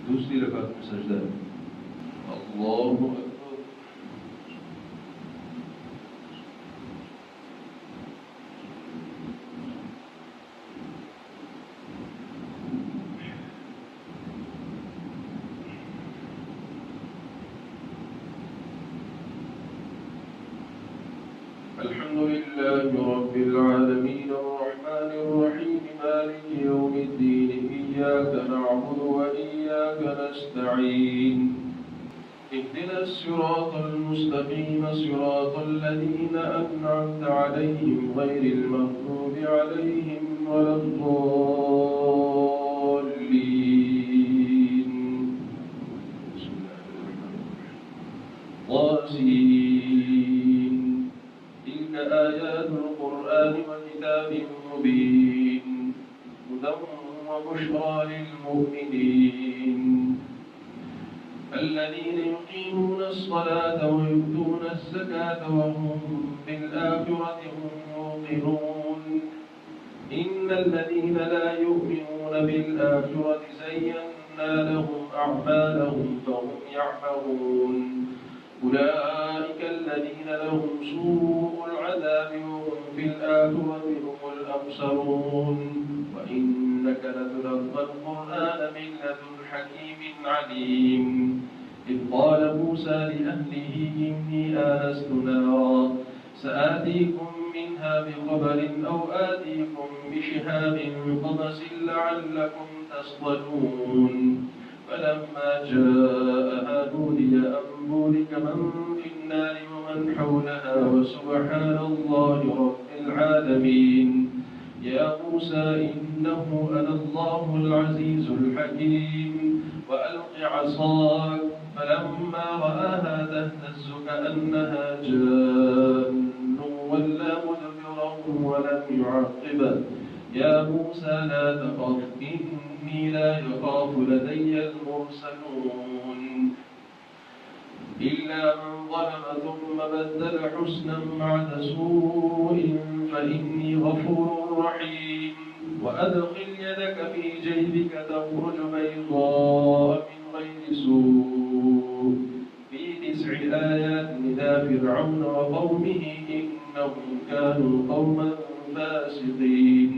दूसरी रकात में सजदा है। अल्लाहु अकबर। الحمد لله رب العالمين الرحمن الرحيم مالك يوم الدين إياك نعبد وإياك نستعين اهدنا الصراط المستقيم صراط الذين أنعمت عليهم غير المغضوب عليهم ولا الضالين. طاسين. تلك آيات القرآن وكتاب مبين هدى وبشرى للمؤمنين الذين يقيمون الصلاة ويؤتون الزكاة وهم بالآخرة هم يوقنون إن الذين لا يؤمنون بالآخرة زينا لهم أعمالهم فهم يعمهون أولئك الذين لهم سوء العذاب وهم في الآخرة هم الأخسرون وإنك لتلقى القرآن من لدن حكيم عليم إذ قال موسى لأهله إني آنست نارا سآتيكم منها بخبر أو آتيكم بشهاب قبس لعلكم تصطلون فلما جاءها نودي أن بورك من في النار ومن حولها وسبحان الله رب العالمين يا موسى إنه أنا الله العزيز الحكيم وألق عصاك فلما رآها تهتز كأنها جان ولا مدبرا ولم يعقب يا موسى لا تخف إني لا يخاف لدي المرسلون إلا من ظلم ثم بدل حسنا بعد سوء فإني غفور رحيم وأدخل يدك في جيبك تخرج بيضاء من غير سوء في 9 آيات إلى فرعون وقومه إنهم كانوا قوما فاسقين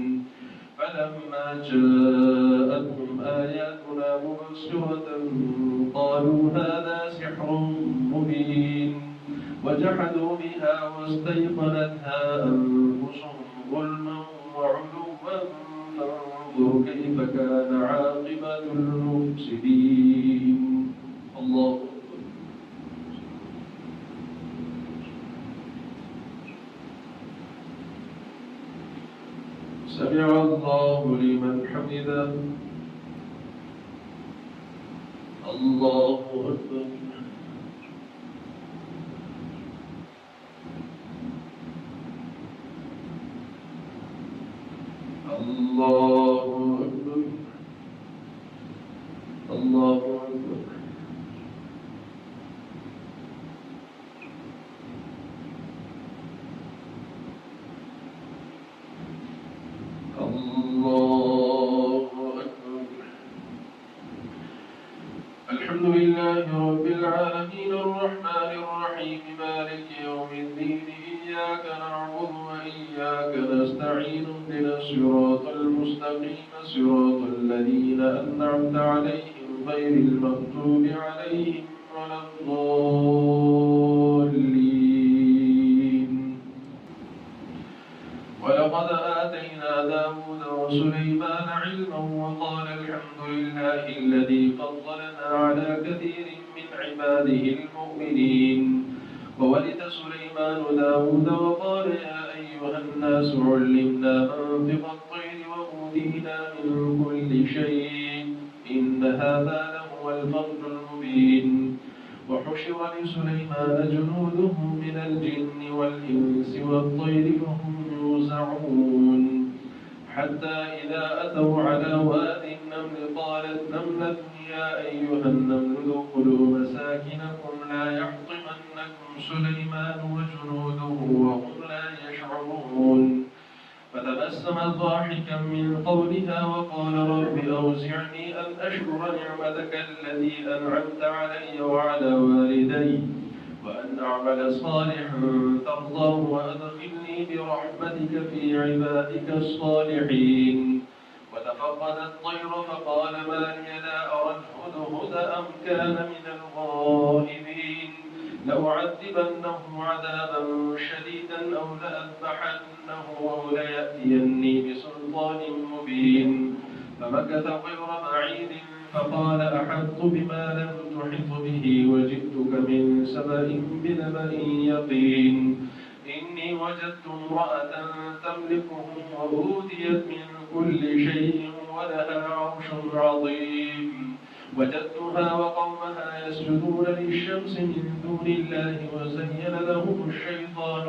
فلما جاءتهم آياتنا مبصرة قالوا هذا سحر مبين وجحدوا بها واستيقنتها أنفسهم ظلما وعلوا فانظر كيف كان عاقبة المفسدين. الله سمع الله لمن حمده. الله أكبر. الله أكبر. الله أكبر. الله أكبر. الحمد لله رب العالمين الرحمن الرحيم مالك يوم الدين إياك نعبد وإياك نستعين اهدنا الصراط المستقيم صراط الذين أنعمت عليهم غير المغضوب عليهم ولا الضالين. ولقد آتينا داود وسليمان علما وقال الحمد لله الذي فضلنا على كثير من عباده المؤمنين وورث سليمان داود وقال يا أيها الناس علمنا منطق الطير وأوتينا من كل شيء إن هذا لهو الفضل المبين وحشر لسليمان جنوده من الجن والإنس والطير فهم يوزعون حتى إذا أتوا على واد النمل قالت نملة يا أيها النمل ادخلوا مساكنكم لا يحطمنكم سليمان وجنوده وهم لا يشعرون فتبسم ضاحكا من قولها وقال رب أوزعني أن أشكر نعمتك التي أنعمت علي وعلى والدي وأن أعمل صالحا ترضاه وأدخلني برحمتك في عبادك الصالحين. وتفقد الطير فقال ما لي لا أرى الهدهد أم كان من الغائبين لأعذبنه عذابا شديدا أو لأذبحنه أو ليأتيني بسلطان مبين. فمكث غير بعيد فقال أحطت بما لم تحط به وجئتك من سبأ بنبأ يقين. إني وجدت امرأة تملكهم وأوتيت من كل شيء ولها عرش عظيم. وجدتها وقومها يسجدون للشمس من دون الله وزين لهم الشيطان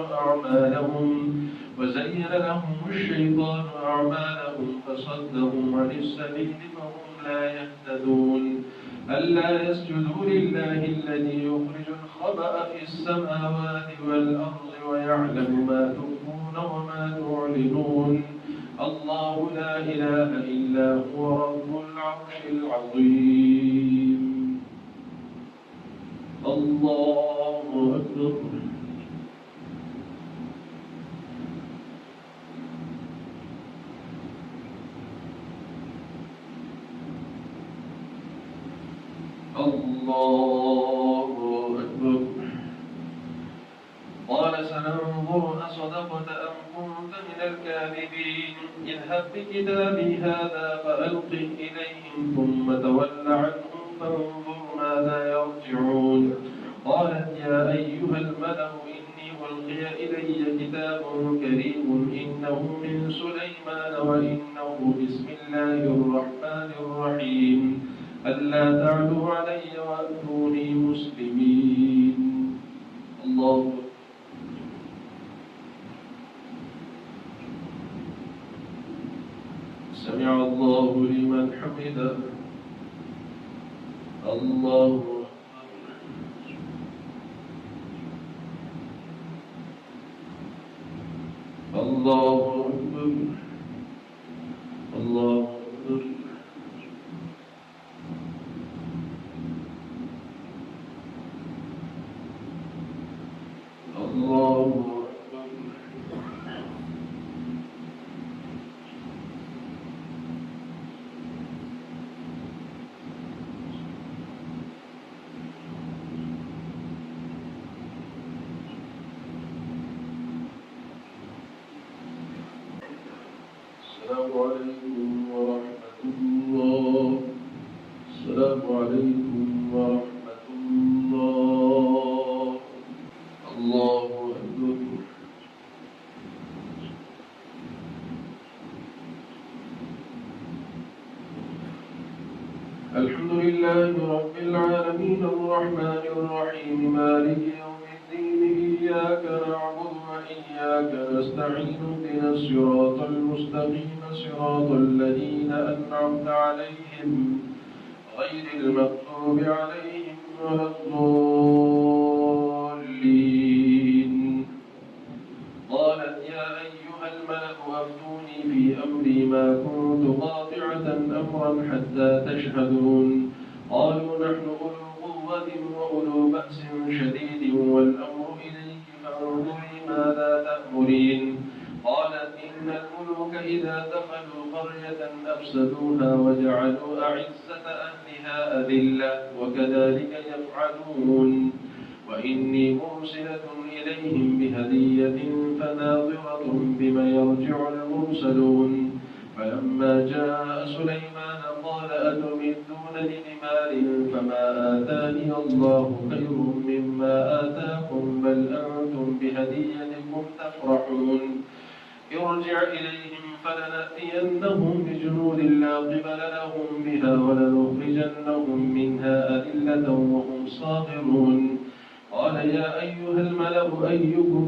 أعمالهم فصدهم عن السبيل فهم لا يهتدون. ألا يسجدوا لله الذي يخرج الخبأ في السماوات والأرض ويعلم ما تخفون وما تعلنون. الله لا إله إلا هو رب العرش العظيم. الله أكبر. الله أكبر. قال سننظر أصدقت أم كنت من الكاذبين. اذهب بكتابي هذا فألقه إليهم ثم تول عنهم فانظر ماذا يرجعون. قالت يا أيها الملأ إني ألقي إلي كتاب كريم إنه من سليمان وإنه بسم الله الرحمن الرحيم ألا تعلوا علي وأتوني مسلمين. الله سمع الله لمن حمده. الله الله أكبر. الله أكبر. الله أكبر. السلام عليكم ورحمة الله. السلام عليكم ورحمة الله. الله أكبر. الحمد لله رب العالمين الرحمن الرحيم مالك يوم الدين إياك نعبد وإياك نستعين اهدنا الصراط المستقيم صراط الذين أنعمت عليهم غير المغضوب عليهم ولا الضالين. قالت يا أيها الملأ أفتوني في أمري ما كنت قاطعة أمرا حتى تشهدون. قالوا نحن أولو قوة وأولو بأس شديد والأمر إليك فانظري ماذا تأمرين. قالت إن الملوك إذا دخلوا قرية أفسدوها وجعلوا أعزة أهلها أذلة وكذلك يفعلون. وإني مرسلة إليهم بهدية فناظرة بما يرجع المرسلون. فلما جاء سليمان قال أتمدونني بمال فما آتاني الله خير مما آتاكم بل أنتم بهديتكم تفرحون. ارجع إليهم فلنأتينهم بجنود لا قبل لهم بها ولنخرجنهم منها أذلة وهم صاغرون. قال يا أيها الملأ أيكم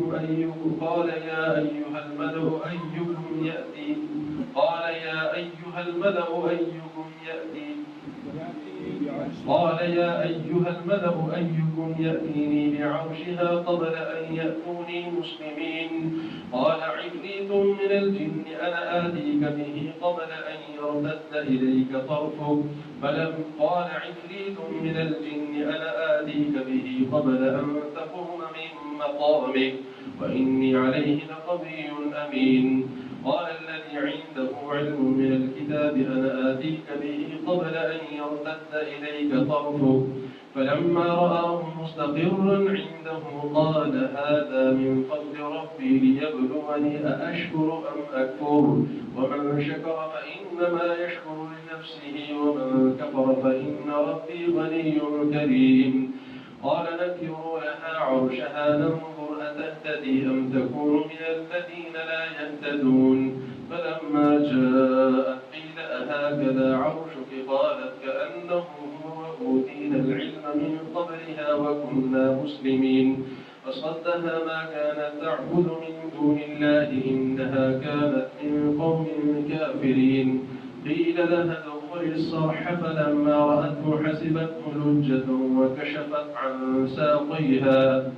قال يا أيها الملأ أيكم يأتيني بعرشها قبل أن يأتوني مسلمين قال عفريت من الجن أنا آتيك به قبل أن يرتد إليك طرفك قال عفريت من الجن أنا آتيك به قبل أن تقوم من مقامك وإني عليه لقوي أمين قال الذي عنده علم من الكتاب أنا آتيك به قبل أن يرتد إليك طرفك فلما رآه مستقرا عنده قال هذا من فضل ربي ليبلوني أأشكر أم أكفر ومن شكر فإنما يشكر لنفسه ومن كفر فإن ربي غني كريم قال نكروا لها عرشها ننظر أتهتدي أم تكون من الذين لا يهتدون فلما جاءت قيل أهكذا عرشك قالت كأنه هو وأوتينا العلم من قبلها وكنا مسلمين فصدها ما كانت تعبد من دون الله إنها كانت من قوم كافرين قيل لها ادخل الصرح فلما رأته حسبته لجة وكشفت عن ساقيها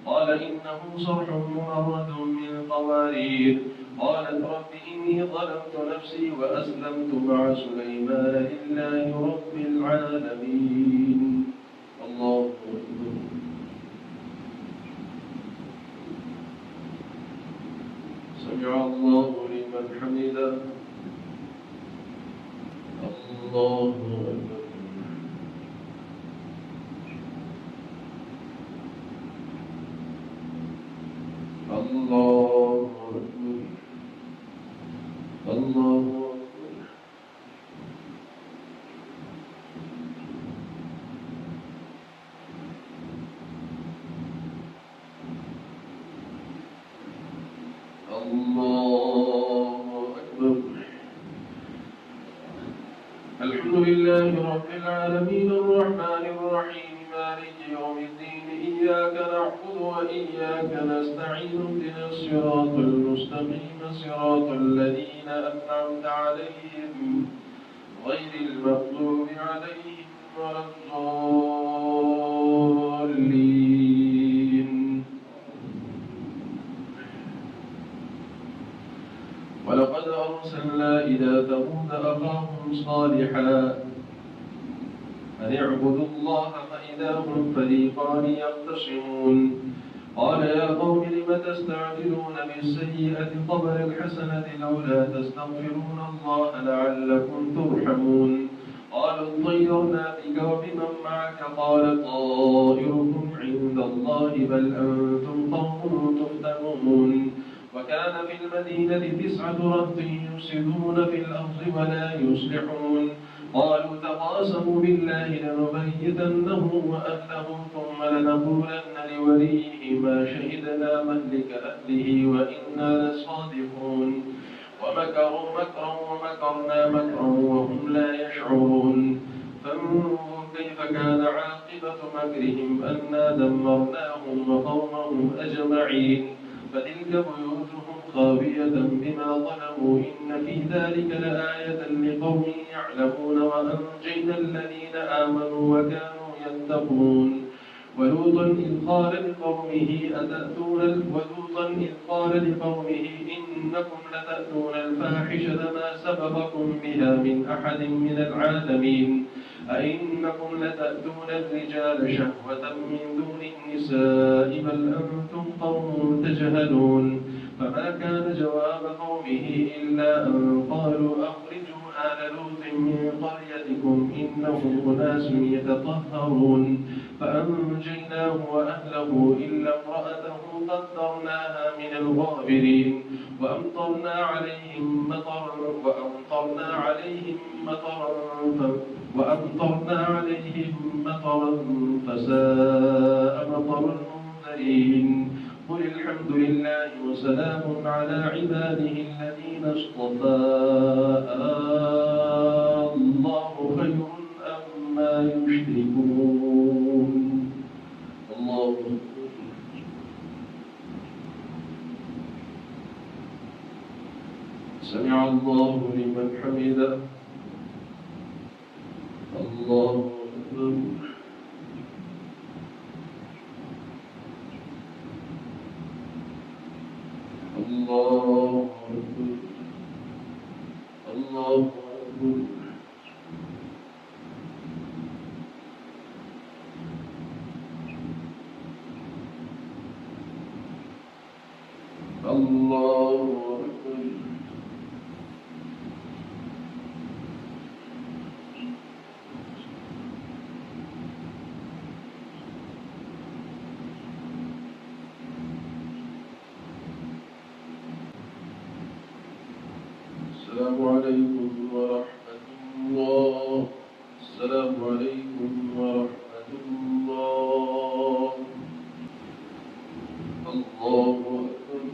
قال إنه صرح ممرد من قوارير قالت رب إني ظلمت نفسي وأسلمت مع سليمان لله رب العالمين الله أكبر سمع الله لمن حمده الله أكبر الله أكبر الله أكبر الله أكبر الحمد لله رب العالمين الرحمن الرحيم مالك يوم الدين إياك نعبد وإياك نستعين اهدنا الصراط المستقيم صراط الذين أنعمت عليهم غير المغضوب عليهم ولا الضالين ولقد أرسلنا إلى ثمود أخاهم صالحا أن اعبدوا الله فإذا هم فريقان يختصمون قال يا قوم لم تستعجلون بالسيئة قبل الحسنة لولا تستغفرون الله لعلكم ترحمون قالوا اطيرنا بك وبمن معك قال طائركم عند الله بل أنتم قوم تفتنون وكان في المدينة 9 رهط يفسدون في الأرض ولا يصلحون قالوا تقاسموا بالله لنبيتنه وأهله ثم لنقولن لوليه ما شهدنا مهلك أهله وإنا لصادقون ومكروا مكرا ومكرنا مكرا وهم لا يشعرون فانظر كيف كان عاقبة مكرهم أنا دمرناهم وقومهم أجمعين فتلك بيوتهم خاوية بما ظلموا إن في ذلك لآية لقوم يعلمون وأنجينا الذين آمنوا وكانوا يتقون ولوطا إذ قال لقومه إنكم لتأتون الفاحشة ما سبقكم بها من أحد من العالمين أئنكم لتأتون الرجال شهوة من دون النساء بل أنتم قوم تجهلون فما كان جواب قومه إلا أن قالوا أخرجوا آل لوط من قريتكم إنهم أناس يتطهرون فأنجيناه وأهله إلا امرأته قدرناها من الغابرين وأمطرنا عليهم مطرا فساء مطر المنذرين قل الحمد لله وسلام على عباده الذين اصطفى الله خير أما يشركون الله سمع الله لمن حمده الله الله أكبر. الله أكبر. الله أكبر. الله أكبر. السلام عليكم ورحمة الله. السلام عليكم ورحمة الله. الله أكبر.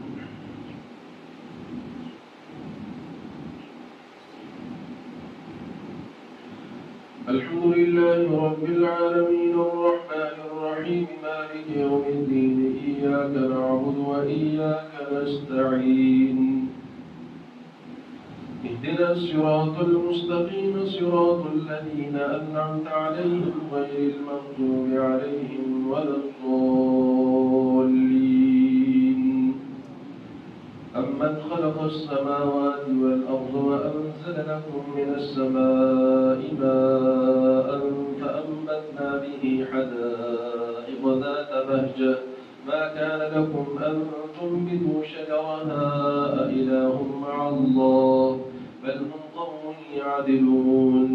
الحمد لله رب العالمين الرحمن الرحيم مالك يوم الدين إياك نعبد وإياك نستعين اهدنا الصراط المستقيم صراط الذين أنعمت عليهم غير المغضوب عليهم ولا الضالين. أمن خلق السماوات والأرض وأنزل لكم من السماء ماء فأنبتنا به حدائق ذات بهجة ما كان لكم أن تنبتوا شجرها أإله مع الله بل هم قوم يعدلون.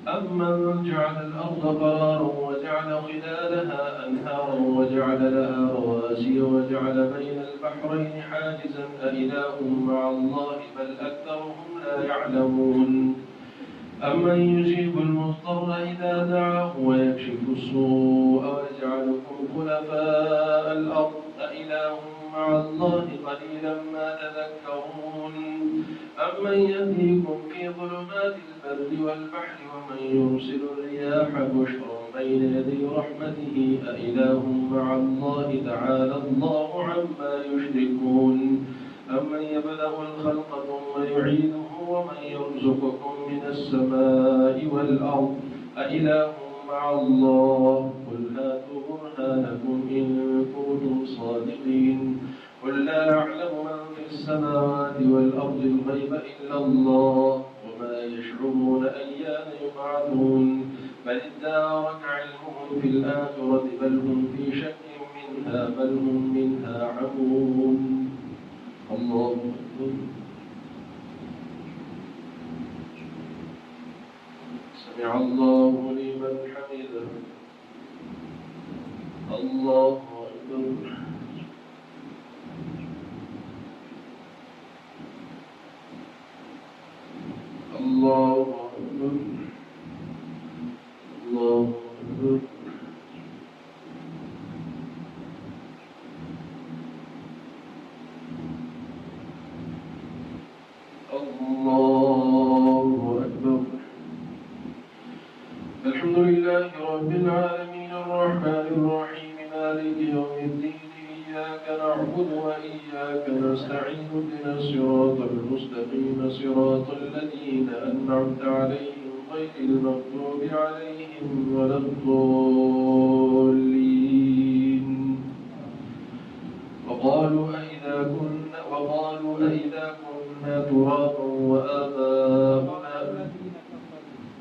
أمن جعل الأرض قرارا وجعل خلالها أنهارا وجعل لها رواسي وجعل بين البحرين حاجزا أإله مع الله بل أكثرهم لا يعلمون. أمن يجيب المضطر إذا دعاه ويكشف السوء ويجعلكم خلفاء الأرض أإله مع الله قليلا ما تذكرون. أمن يهديكم في ظلمات البر والبحر ومن يرسل الرياح بشرا بين يدي رحمته أإله مع الله تعالى الله عما يشركون. أمن يبدأ الخلق ثم يعيده ومن يرزقكم من السماء والأرض أإله مع الله قل هاتوا برهانكم إن كنتم صادقين. قل لا يعلم من في السماوات والأرض الغيب إلا الله وما يشعرون أيان يبعثون بل ادارك علمهم في الآخرة بل هم في شك منها بل هم منها عمون. الله أكبر. سمع الله لمن حمده. الله أكبر. الله أكبر. الله أكبر. الله أكبر. الحمد لله رب العالمين الرحمن الرحيم مالك يوم الدين إياك نعبد وإياك نستعين اهدنا الصراط المستقيم صراط الذين أنعمت عليهم غير المغضوب عليهم ولا الضالين. وقالوا أئذا كنا ترابا وآباؤنا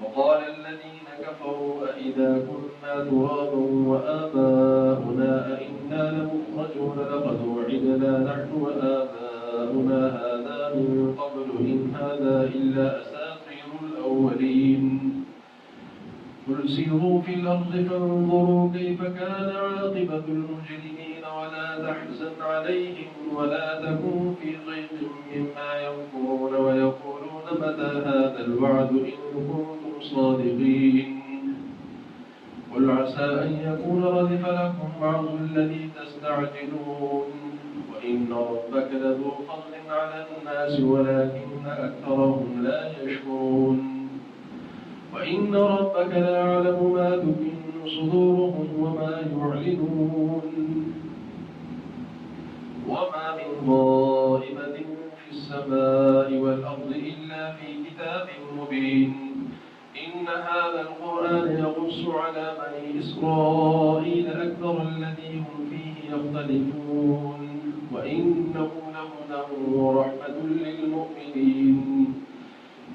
وقال الذين كفروا أئذا كنا ترابا وآباؤنا أئنا لمخرجون لقد وعدنا نحن وآباؤنا هذا من قبل إن هذا إلا أساطير الأولين. قل سيروا في الأرض فانظروا كيف كان عاقبة المجرمين ولا تحزن عليهم ولا تكن في ضيق مما يمكرون ويقولون متى هذا الوعد إن كنتم صادقين. قل عسى أن يكون ردف لكم بعض الذي تستعجلون وإن ربك لذو فضل على الناس ولكن أكثرهم لا يشكرون. وإن ربك ليعلم ما تكن صدورهم وما يعلنون. وما من غائبة في السماء والأرض إلا في كتاب مبين. إن إن هذا القرآن يقص على بني إسرائيل أكثر الذي هم فيه يختلفون وإنه لهدى ورحمة للمؤمنين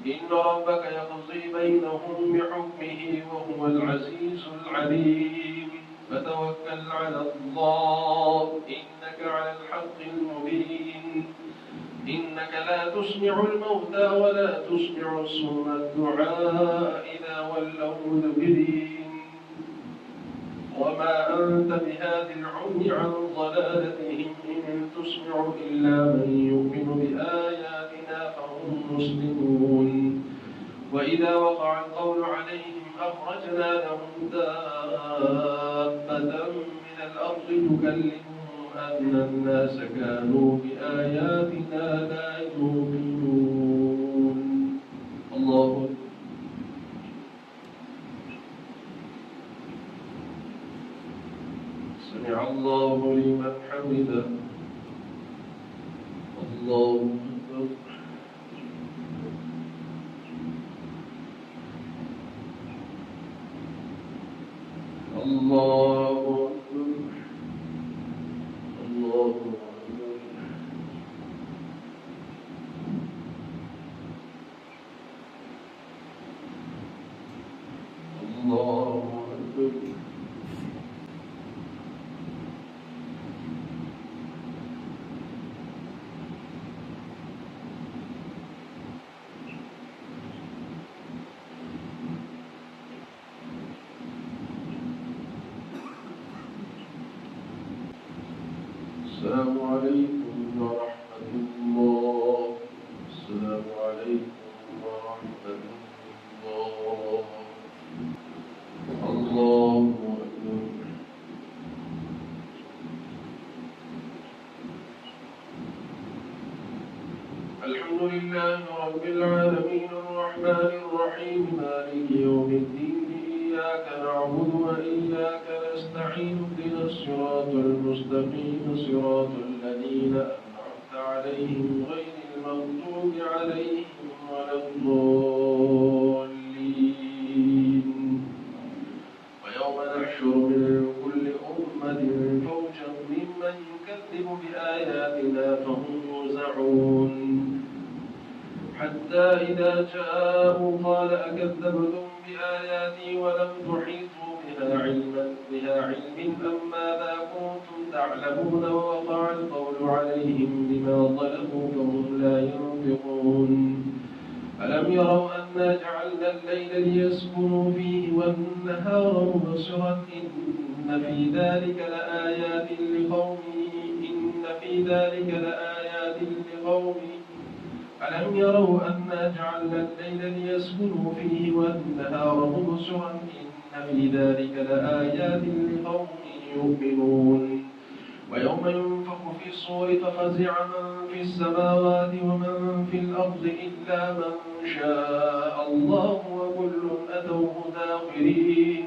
إن ربك يقضي بينهم بحكمه وهو العزيز العليم فتوكل على الله إنك على الحق المبين إنك لا تسمع الموتى ولا تسمع الصم الدعاء إذا ولوا مدبرين وما أنت بهاد العمي عن ضلالتهم إن تسمع إلا من يؤمن بآياتنا فهم مسلمون وإذا وقع القول عليهم أخرجنا لهم دابة من الأرض تكلمهم أن الناس كانوا بآياتنا لا يوقنون الله سمع الله لمن حمده الله أكبر الله أكبر الله أكبر الله أكبر السلام عليكم ورحمة الله السلام عليكم ورحمة الله الله أكبر الحمد لله رب العالمين الرحمن الرحيم مالك يوم الدين إياك نعبد وإياك نستعين اهدنا الصراط المستقيم صراط الذين أنعمت عليهم غير المغضوب عليهم ولا الضالين ويوم نحشر من كل أمة فوجا ممن يكذب بآياتنا فهم يوزعون حتى إذا جاءوا قال أكذبتم بآياتي ولم تحيطوا بها علم أم ماذا كنتم تعلمون ووقع القول عليهم بما ظلموا فهم لا ينطقون ألم يروا أنا جعلنا الليل ليسكنوا فيه والنهار مبصرا إن في ذلك لآيات لقوم ألم يروا أنا جعلنا الليل ليسكنوا فيه والنهار مبصرا إن في ذلك لآيات لقوم يؤمنون ويوم ينفخ في الصور ففزع من في السماوات ومن في الأرض إلا من شاء الله وكل أتوه داخرين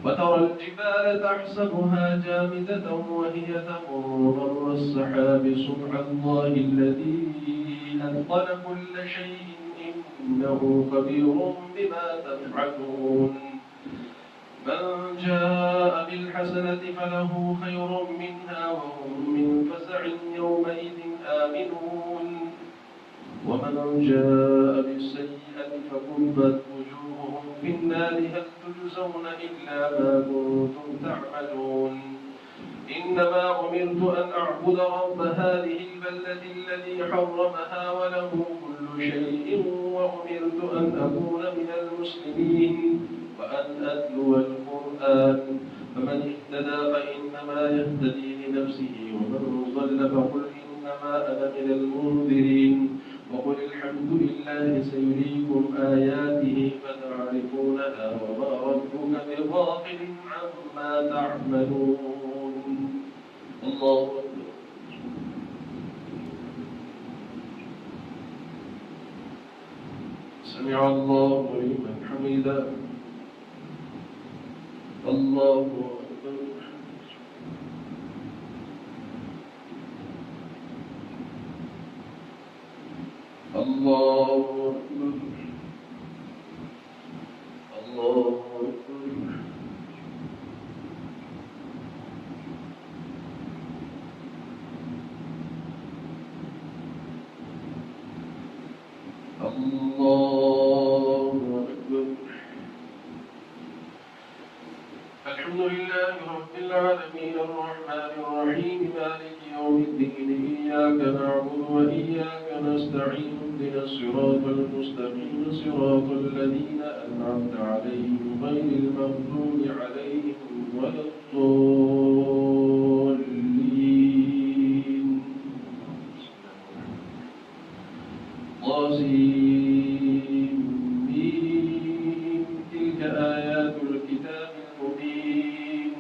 وترى الجبال تحسبها جامدة وهي تمر مر السحاب صنع الله الذي أتقن كل شيء إنه خبير بما تفعلون من جاء بالحسنة فله خير منها وهم من فزع يومئذ آمنون ومن جاء بالسيئة فكبت وجوههم في النار هل تجزون إلا ما كنتم تعملون إنما أمرت أن أعبد رب هذه البلدة الذي حرمها وله كل شيء وأمرت أن أكون من المسلمين وأن أتلو القرآن فمن اهتدى فإنما يهتدي لنفسه ومن ضل فقل إنما أنا من المنذرين وقل الحمد لله سيريكم آياته فتعرفونها وما ربك بغافل عما تعملون الله أكبر سمع الله لمن حمده الله أكبر الله أكبر الحمد لله رب العالمين الرحمن الرحيم مالك يوم الدين إياك نعبد وإياك نستعين اهدنا الصراط المستقيم صراط الذين أنعمت عليهم غير المغضوب عليهم ولا الضالين طاسيم تلك آيات الكتاب المبين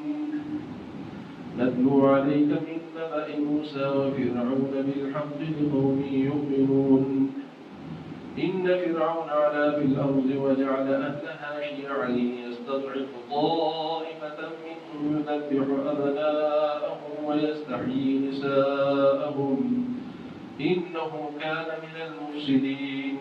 نتلو عليك من نبأ موسى وفرعون بالحق لقوم يؤمنون إن فرعون علا في الأرض وجعل أهلها شيعا يستضعف طائفة منهم يذبح أبناءهم ويستحيي نساءهم إنه كان من المفسدين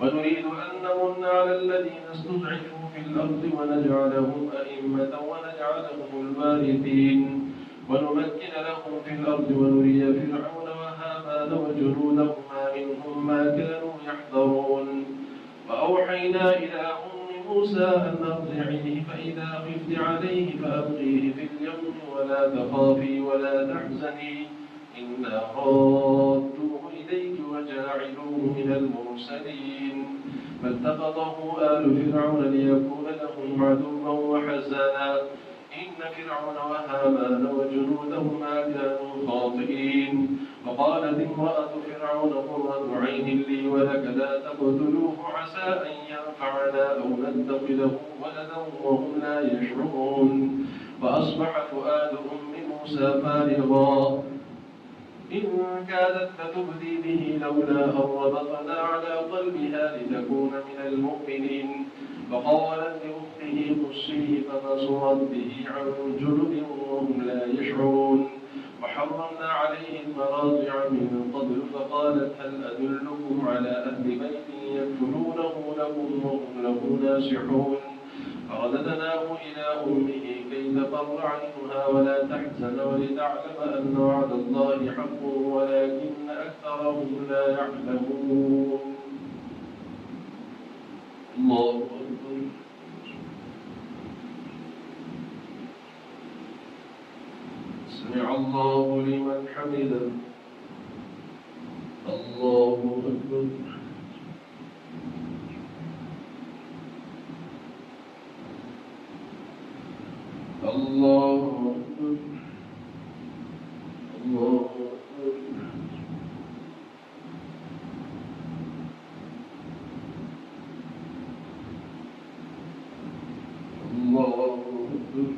ونريد أن نمن على الذين استضعفوا في الأرض ونجعلهم أئمة ونجعلهم الوارثين ونمكن لهم في الأرض ونري فرعون وهامان وجنودهما منهم ما كانوا يحذرون وأوحينا إلى أم موسى أن أرضعيه فإذا خفت عليه فألقيه في اليم ولا تخافي ولا تحزني إنا رادوه إليك وجاعلوه من المرسلين فالتقطه آل فرعون ليكون لهم عدوا وحزنا إن فرعون وهامان وجنودهما كانوا خاطئين وقالت امرأة فرعون قرة عين لي ولك لا تقتلوه عسى أن ينفعنا أو نتخذه ولدا وهم لا يشعرون فأصبح فؤاد أم موسى فارغا إن كادت لتبدي به لولا أن ربطنا على قلبها لتكون من المؤمنين فقالت لأخته قصيه فبصرت به عن جنب وهم لا يشعرون وحرمنا عليه المراضع من قبل فقالت هل أدلكم على أهل بيت يكفلونه لكم وهم له ناصحون فرددناه إلى أمه كي تقر عينها ولا تحزن ولتعلم أن وعد الله حق ولكن أكثرهم لا يعلمون الله أكبر سمع الله لمن حمده الله أكبر الله أكبر الله أكبر الله أكبر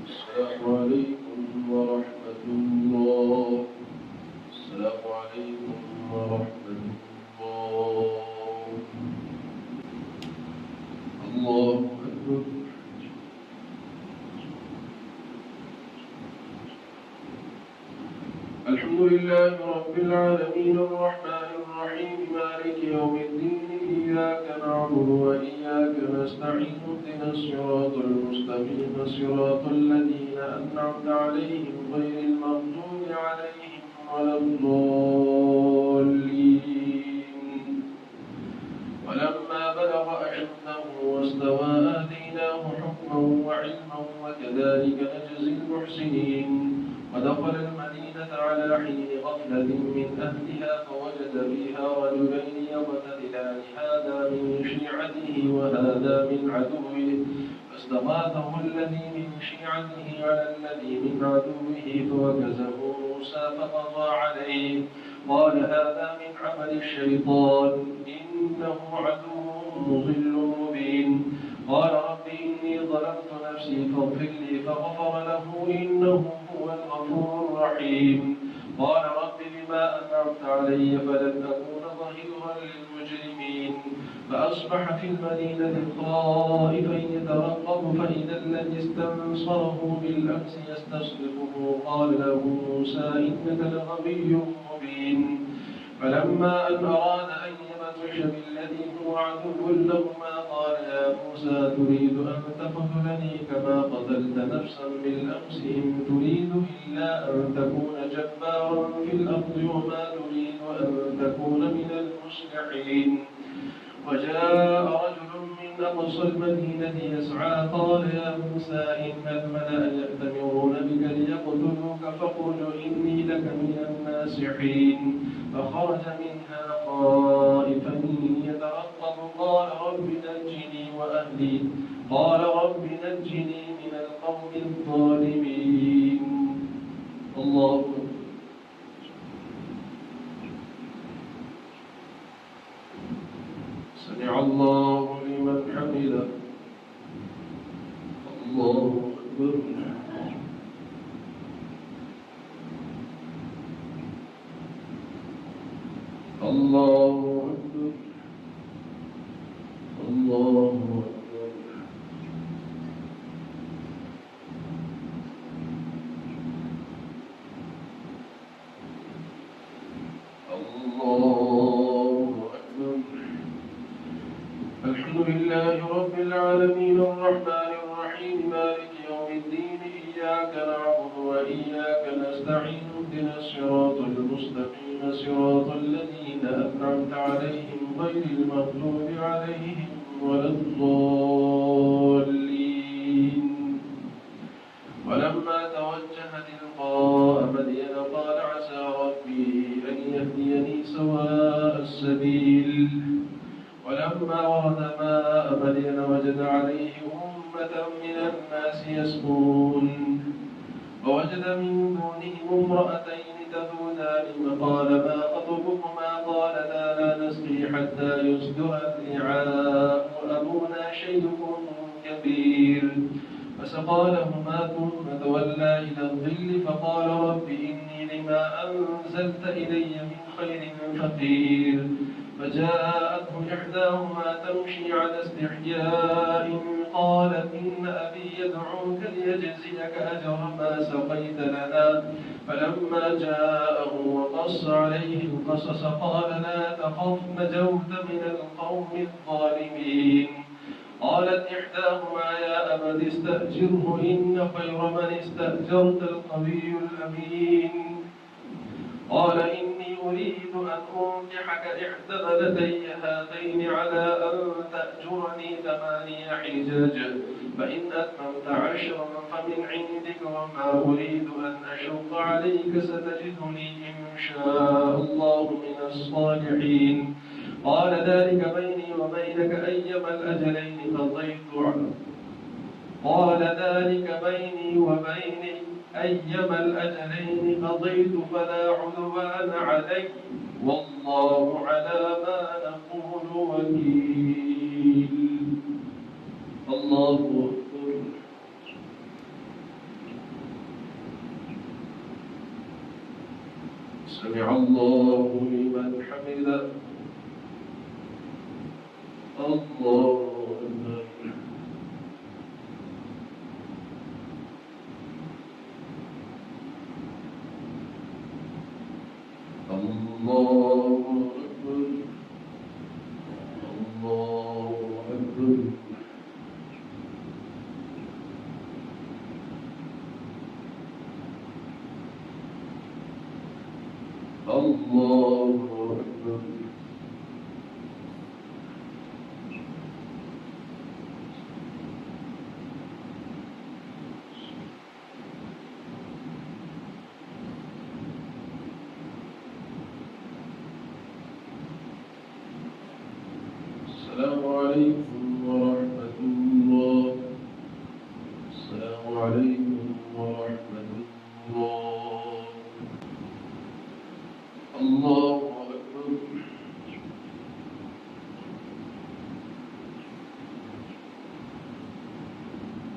السلام عليكم ورحمة الله السلام عليكم ورحمة الله الله أكبر الحمد لله رب العالمين الرحمن الرحيم مالك يوم الدين إياك نعبد وإياك نستعين اهدنا الصراط المستقيم صراط الذين أنعمت عليهم غير المغضوب عليهم ولا الضالين ولما بلغ أشده واستوى آتيناه حكما وعلما وكذلك نجزي المحسنين ودخل المدينة على حين غفلة من أهلها فوجد فيها رجلين يقتتلان هذا من شيعته وهذا من عدوه فاستغاثه الذي من شيعته على الذي من عدوه فوكزه موسى فقضى عليه قال هذا من عمل الشيطان إنه عدو مضل مبين قال رب إني ظلمت نفسي فاغفر لي فغفر له إنه هو الغفور الرحيم قال رب بما أنعمت علي فلن أكون ظهيرا للمجرمين فأصبح في المدينة خائفا يترقب فإذا الذي استنصره بالأمس يستصرخه قال له موسى إنك لغبي مبين فلما أن أراد أن يبطش بالذي هو عدو لهما قال يا موسى تريد أن تقتلني كما قتلت نفسا بالأمس إن تريد إلا أن تكون جبارا في الأرض وما تريد أن تكون من المصلحين. وجاء رجل من أقصى المدينة يسعى قال يا موسى إن الملأ يأتمرون بك ليقتلوك فاخرج إني لك من الناصحين. فخرج منها خائفا يترقب قال رب نجني وأهلي قال رب نجني من القوم الظالمين. الله سمع الله لمن حمده. الله أكبر. الله أكبر. الله أكبر. الله أكبر. الحمد لله رب العالمين الرحمن الرحيم مالك يوم الدين إياك نعبد وإياك نستعين اهدنا الصراط المستقيم صراط الذين أنعمت عليهم غير المغضوب عليهم ولا الضالين. ولما توجه تلقاء مدين قال عسى ربي أن يهديني سواء السبيل. ولما ورد ماء مدين وجد عليه أمة من الناس يسقون ووجد من دونهم امرأتين تذودان فقال ما خطبكما قالتا لا نسقي حتى يصدر الرعاء وأبونا شيخ كبير. فسقى لهما ثم تولى إلى الظل فقال رب إني لما أنزلت إلي من خير فقير. فجاءته إحداهما تمشي على استحياء قالت إن أبي يدعوك ليجزيك أجر ما سقيت لنا. فلما جاءه وقص عليه القصص قال لا تخف نجوت من القوم الظالمين. قالت إحداهما يا أبت استأجره إن خير من استأجرت القوي الأمين. قال إني أريد أن أنكحك إحدى ابنتي هاتين على أن تأجرني 8 حجج فإن أتممت 10 فمن عندك وما أريد أن أشق عليك ستجدني إن شاء الله من الصالحين. قال ذلك بيني وبينك أيما الأجلين قضيت فلا عدوان علي والله على ما نقول وكيل. الله أكبر. سمع الله لمن حمده. الله أكبر. الله أكبر. الله أكبر. الله أكبر. السلام عليكم ورحمة الله. السلام عليكم ورحمة الله. الله أكبر.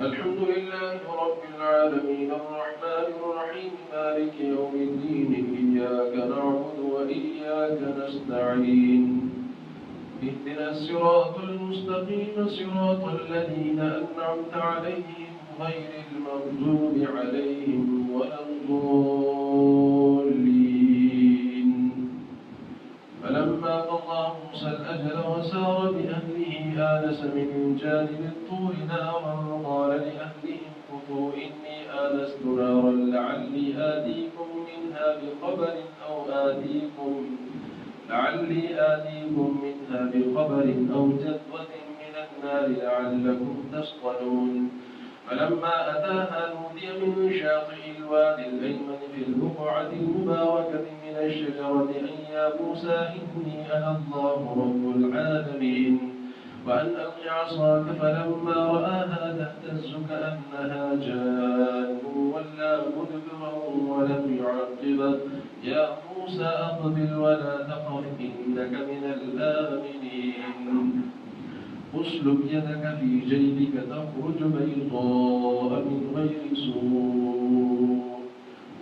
الحمد لله رب العالمين الرحمن الرحيم مالك يوم الدين إياك نعبد وإياك نستعين اهدنا الصراط المستقيم صراط الذين أنعمت عليهم غير المغضوب عليهم ولا الضالين. فلما قضى موسى وأقصى الأجل وسار بأهله آنس من جانب الطور نارا قال لأهلهم كثوا إني آنست نارا لعلي آتيكم منها بخبر أو جذوة من النار لعلكم تصطلون. فلما أتاها نودي من شاطئ الوادي الأيمن في البقعة المباركة من الشجرة أن يا موسى إني أنا الله رب العالمين وأن ألق عصاك. فلما رآها تهتز كأنها جان ولا مدبرا ولم يعقب يا موسى أقبل ولا تخف إنك من الآمنين. اسلك يدك في جيبك تخرج بيضاء من غير سوء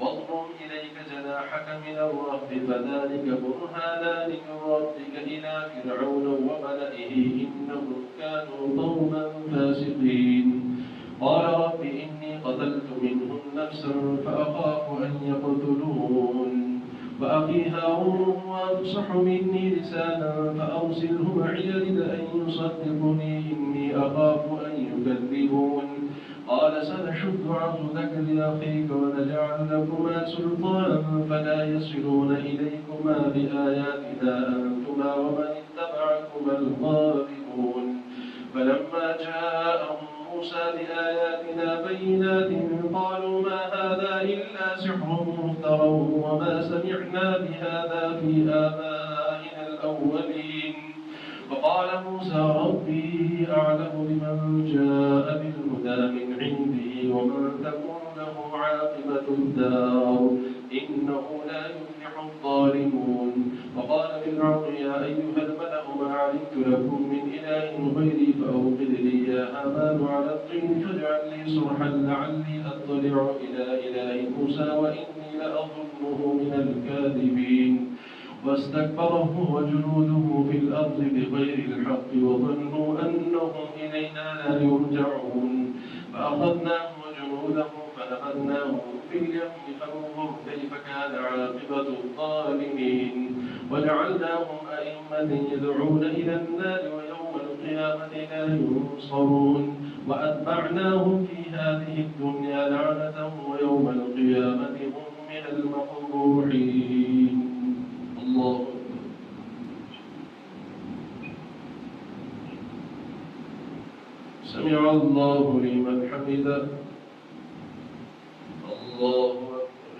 واضم إليك جناحك من الرهب فذلك برهانان من ربك إلى فرعون وملئه إنهم كانوا قوما فاسقين. قال رب إني قتلت منهم نفسا فأخاف أن يقتلون وأخي هارون هو أفصح مني لسانا فأرسله معي رد أن يصدقني إني أخاف أن يكذبون. قال سنشد عضدك لأخيك ونجعل لكما سلطانا فلا يصلون إليكما بآياتنا أنتما ومن اتبعكما الغالبون. فلما جاءهم موسى بآياتنا بينات قالوا ما هذا إلا سحر مفترى وما سمعنا بهذا في آبائنا الأولين. فقال موسى ربي أعلم بمن جاء بالهدى من عنده ومن تكون له عاقبة الدار إنه لا يفلح الظالمون. وقال فرعون يا أيها الملأ ما علمت لكم من إله غيري فأوقد لي يا هامان على الطين فاجعل لي صرحا لعلي أطلع إلى إله موسى وإني لأظنه من الكاذبين. واستكبر هو وجنوده في الأرض بغير الحق وظنوا أنهم إلينا لا يرجعون. فأخذناه وجنوده فنبذناهم في اليم فانظر كيف كان عاقبة الظالمين. وجعلناهم أئمة يدعون إلى النار ويوم القيامة لا ينصرون. وأتبعناهم في هذه الدنيا لعنة ويوم القيامة هم من المقبوحين. الله سمع الله لمن حمده. الله أكبر.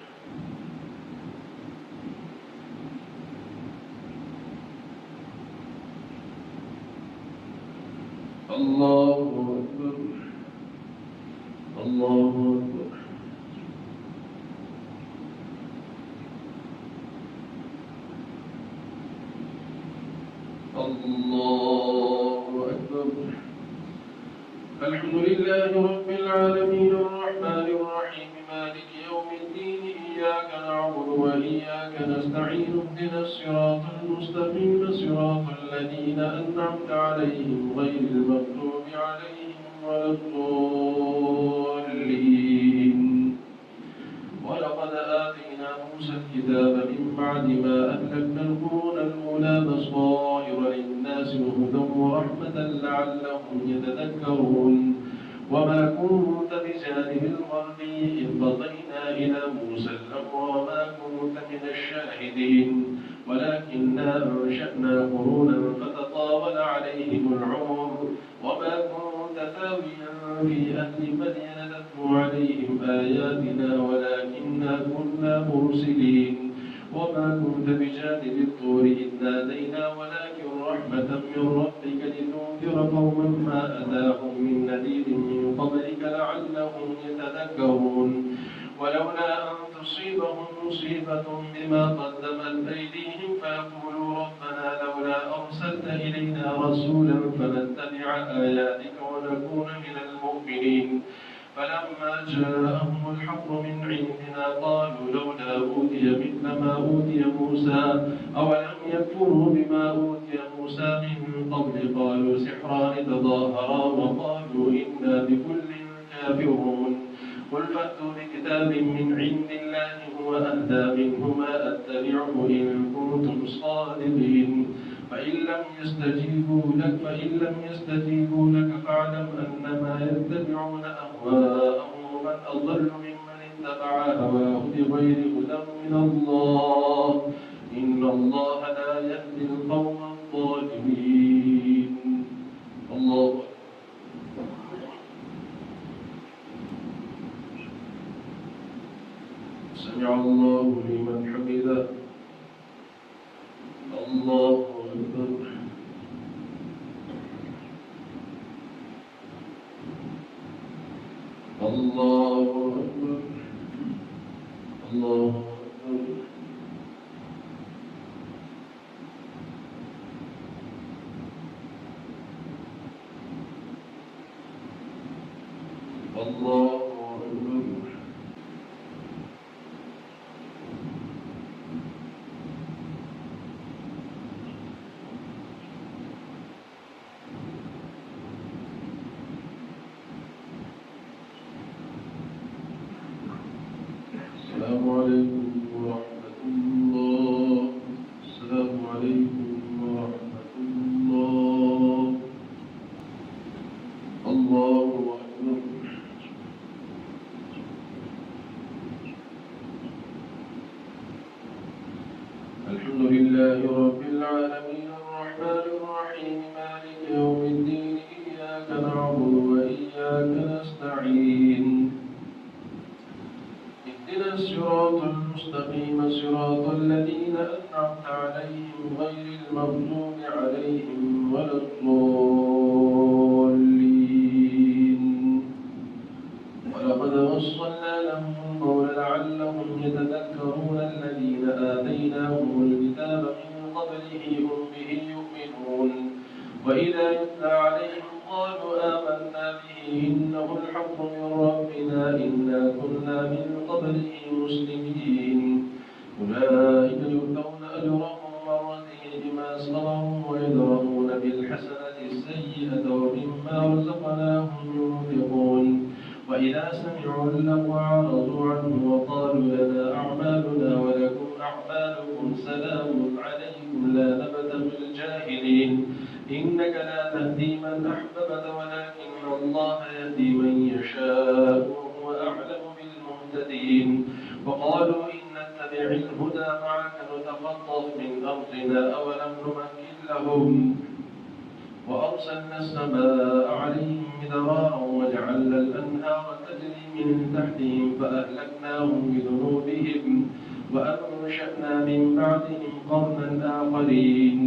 الله أكبر. الله أكبر. الله أكبر. الحمد لله رب العالمين الرحمن الرحيم مالك يوم الدين إياك نعبد وإياك نستعين اهدنا الصراط المستقيم صراط الذين أنعمت عليهم غير المغضوب عليهم ولا الضالين. ولقد آتينا موسى الكتاب من بعد ما أهلكنا القرون الأولى بصائر للناس وهدى ورحمة لعلهم يتذكرون. وما كنت بجانب الغربي إذ قضينا إلى موسى الأمر وما كنت من الشاهدين ولكننا أنشأنا قرونا فتطاول عليهم العمر. وما كنت ثاويا في أهل مدين نتلو عليهم آياتنا ولكننا كنا مرسلين. وما كنت بجانب الطور إذ نادينا ولكن رحمة من ربك لتنذر قوما ما أتاهم من نذير من قبلك لعلهم يتذكرون. ولولا أن تصيبهم مصيبة بما قدمت أيديهم فيقولوا ربنا لولا أرسلت إلينا رسولا فنتبع آياتك ونكون من المؤمنين. فلما جاءهم الحق من عندنا قالوا لولا أوتي مثل ما أوتي موسى أولم يكفروا بما أوتي موسى من قبل قالوا سحران تظاهرا وقالوا إنا بكل كافرون. قل فأتوا بكتاب من عند الله هو أهدى منهما أتبعه إن كنتم صادقين. فإن لم يستجيبوا لك فاعلم أنما يتبعون أهواءهم ومن أضل ممن اتبع هواه بغير هدى من الله إن الله لا يهدي القوم الظالمين. الله سمع الله لمن حمده. الله أكبر. الله أكبر. الله أكبر. الله أكبر. السلام عليكم ورحمة الله. السلام عليكم ورحمة الله. الله أكبر. الحمد لله رب العالمين الرحمن الرحيم مالك يوم الدين إياك نعبد وإياك نستعين اهدنا الصراط المستقيم صراط الذين أنعمت عليهم غير المغضوب عليهم ولا الضالين. ولقد وصلنا لهم القول لعلهم يتذكرون الذين آتيناهم الكتاب من قبله هم به يؤمنون وإذا يتلى عليهم قالوا آمنا به إنه الحق من ربنا إنا كنا من قبله مسلمين. أولئك يؤتون أجرهم مرتين بما صبروا ويدرؤون بالحسنة السيئة ومما رزقناهم ينفقون وإذا سمعوا اللغو عرضوا عنه وقالوا لنا أعمالنا ولكم أعمالكم سلام عليكم لا نبتغي الجاهلين إنك لا تهدي من أحببت ولكن الله يهدي من يشاء وهو أعلم بالمهتدين. وقالوا إن نتبع الهدى معك نتخطف من أرضنا أولم نمكن لهم وأرسلنا السماء عليهم مدرارا وجعلنا الأنهار تجري من تحتهم فأهلكناهم بذنوبهم وأنشأنا من بعدهم قرنا آخرين.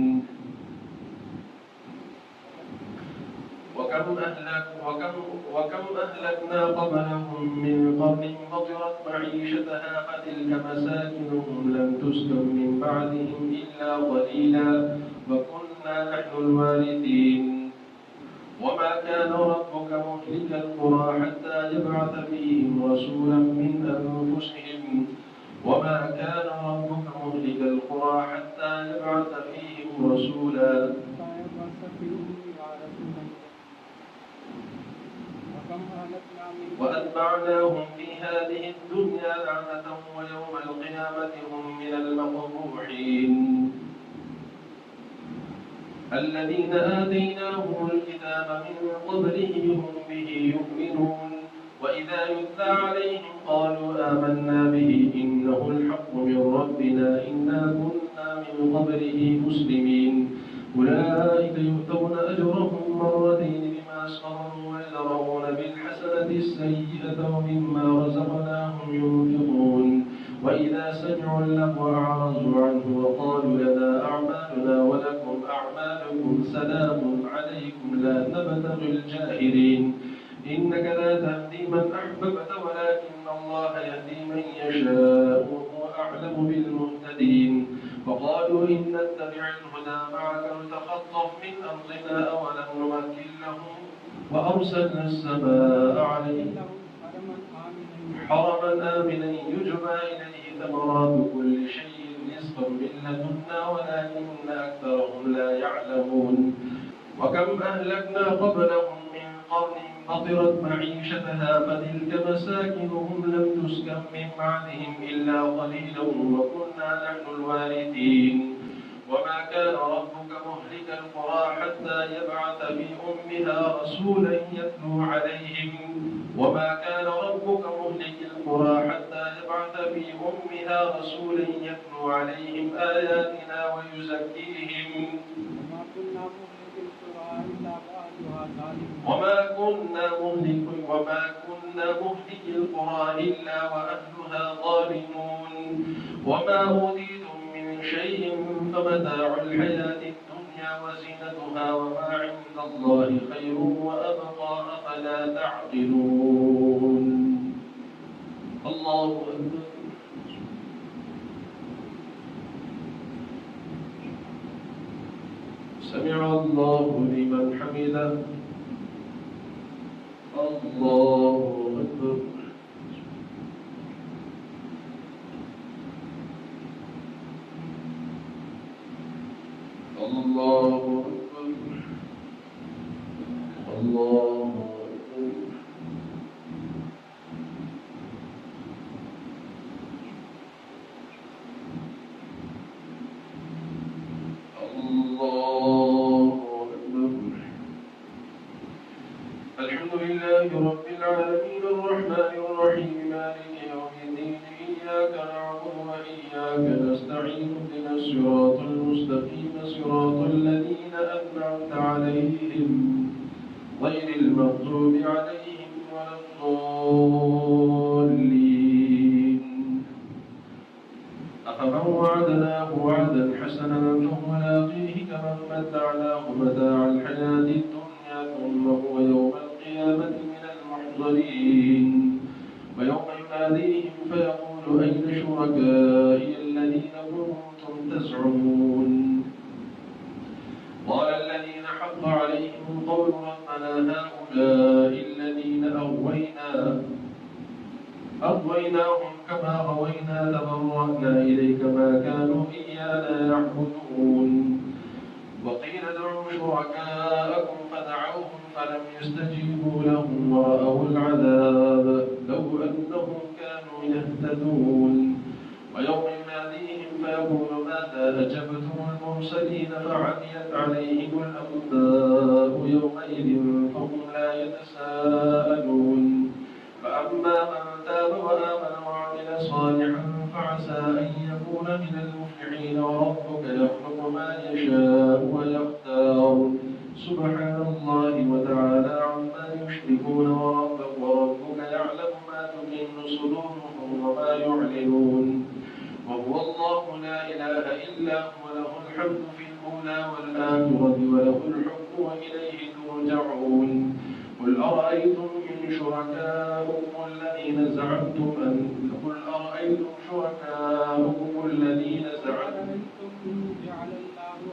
وكم أهلكنا قبلهم من قرن بطرت معيشتها فتلك مساكنهم لم تسكن من بعدهم إلا قليلا وكنا نحن الوارثين. وما كان ربك مهلك القرى حتى يبعث فيهم رسولا من أنفسهم وما كان ربك مهلك القرى حتى يبعث فيهم رسولا وأتبعناهم في هذه الدنيا لعنة ويوم القيامة هم من المقبوحين. الذين آتيناهم الكتاب من قبله هم به يؤمنون وإذا يتلى عليهم قالوا آمنا به إنه الحق من ربنا إنا كنا من قبله مسلمين. أولئك يؤتون أجرهم مرتين بما صبروا ويدرؤون بالحسنة السيئة ومما رزقناهم ينفقون وإذا سمعوا اللغو أعرضوا عنه وقالوا لنا أعمالنا ولكم أعمالكم سلام عليكم لا نبتغي الجاهلين إنك لا تهدي من أحببت ولكن الله يهدي من يشاء وهو أعلم بالمهتدين. وقالوا إن نتبع الهدى معك نتخطف من أرضنا أولم نمكن لهم وأرسلنا السماء عليهم حرما آمنا يجبى إليه ثمرات كل شيء رزقا من لدنا ولكن أكثرهم لا يعلمون. وكم أهلكنا قبلهم من قرن بطرت معيشتها فتلك مساكنهم لم تسكن من بعدهم إلا قليلا وكنا نحن الوارثين. وما كان ربك مهلك القرى حتى يبعث في أمها رسولا يتلو عليهم وما كان ربك مهلك القرى حتى يبعث في أمها رسولا يتلو عليهم آياتنا ويزكيهم وما كنا مهلك القرى إلا وأهلها ظالمون وما أوتيتم من شيء فمتاع الحياة الدنيا وزينتها وما عند الله خير وأبقى أفلا تعقلون الله أكبر سمع الله لمن حمده الله أكبر الله أكبر الله أكبر الله أكبر الحمد لله رب العالمين الرحمن الرحيم مالك يوم الدين إياك نعبد وإياك نستعين اهدنا الصراط المستقيم صراط الذين أنعمت عليهم غير المغضوب عليهم ولا الضالين أفمن وعدناه وعدا حسنا فهو لاقيه كمن متعناه متاع الحياة الدنيا ثم هو يوم القيامة من المحضرين ويوم يناديهم فيقول أين شركائي الذين كنتم تزعمون قال الذين حق عليهم القول ربنا هؤلاء الذين أغويناهم كما غوينا تبرأنا إليك ما كانوا إيانا يعبدون وقيل ادعوا شركاءكم فدعوهم فلم يستجيبوا لهم ورأوا العذاب لو أنهم كانوا يهتدون ويوم يناديهم فيقول ماذا أجبتم المرسلين فعميت عليهم الأنباء يومئذ فهم لا يتساءلون فأما من تاب وآمن وعمل صالحا فعسى أن يكون من المفلحين وربك يخلق ما يشاء ويختار سبحان الله وتعالى عما يشركون وربك يعلم ما تكن صدورهم وما يعلنون وهو الله لا إله إلا هو له الحمد في الأولى والآخرة وله الحكم وإليه ترجعون قل أرأيتم إن شركاؤكم الذين زعمتم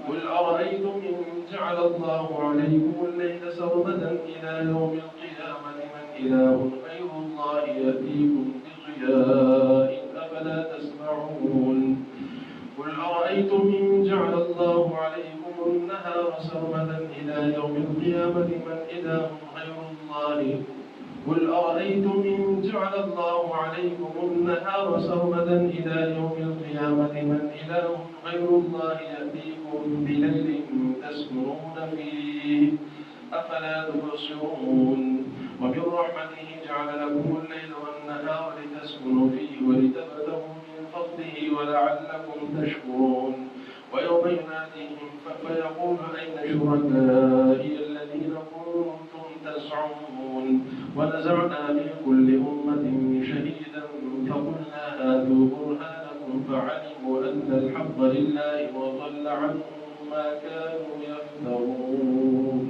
قل أرأيتم إن جعل الله عليكم الليل سرمدا إلى يوم القيامة من إله غير الله يأتيكم بضياء أفلا تسمعون قل أرأيتم إن جعل الله عليكم النهار سرمدا إلى يوم القيامة من إله غير الله قل أرأيتم إن جعل الله عليكم النهار سرمدا إلى يوم القيامة من إله غير الله يأتيكم بليل تسكنون فيه أفلا تبصرون ومن رحمته جعل لكم الليل والنهار لتسكنوا فيه ولتبتغوا من فضله ولعلكم تشكرون ويوم يناديهم فيقول أين شركائي الذين كنتم تزعمون ونزعنا من كل أمة شهيدا فقلنا هاتوا برهانكم فعلموا أن الحق لله وضل عنهم ما كانوا يفترون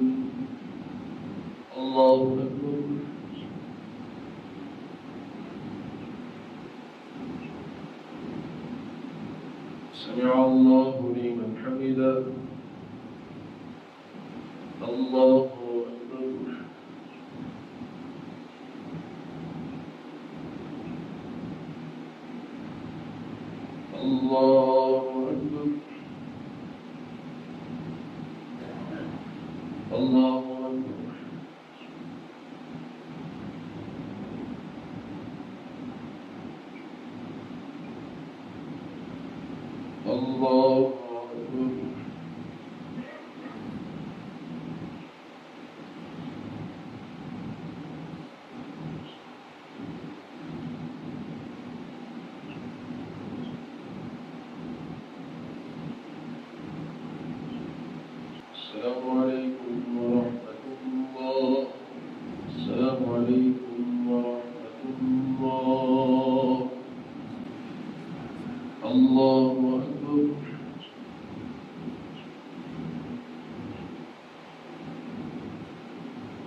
الله أكبر سمع الله لمن حمده الله أكبر الله أكبر الله أكبر الله أكبر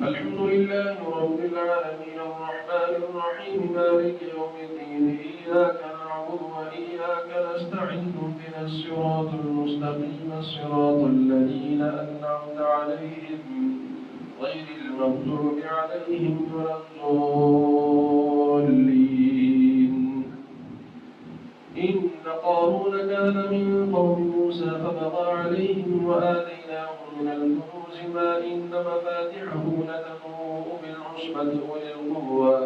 الحمد لله رب العالمين الرحمن الرحيم مالك يوم الدين إياك نعبد وإياك نستعين اهدنا الصراط المستقيم صراط الذين أنعمت عليهم غير المغضوب عليهم ولا الضالين. إن قارون كان من قوم موسى فبغى عليهم وآتيناه من الكنوز ما إن مفاتحه لتنوء بالعصبة أولي القوة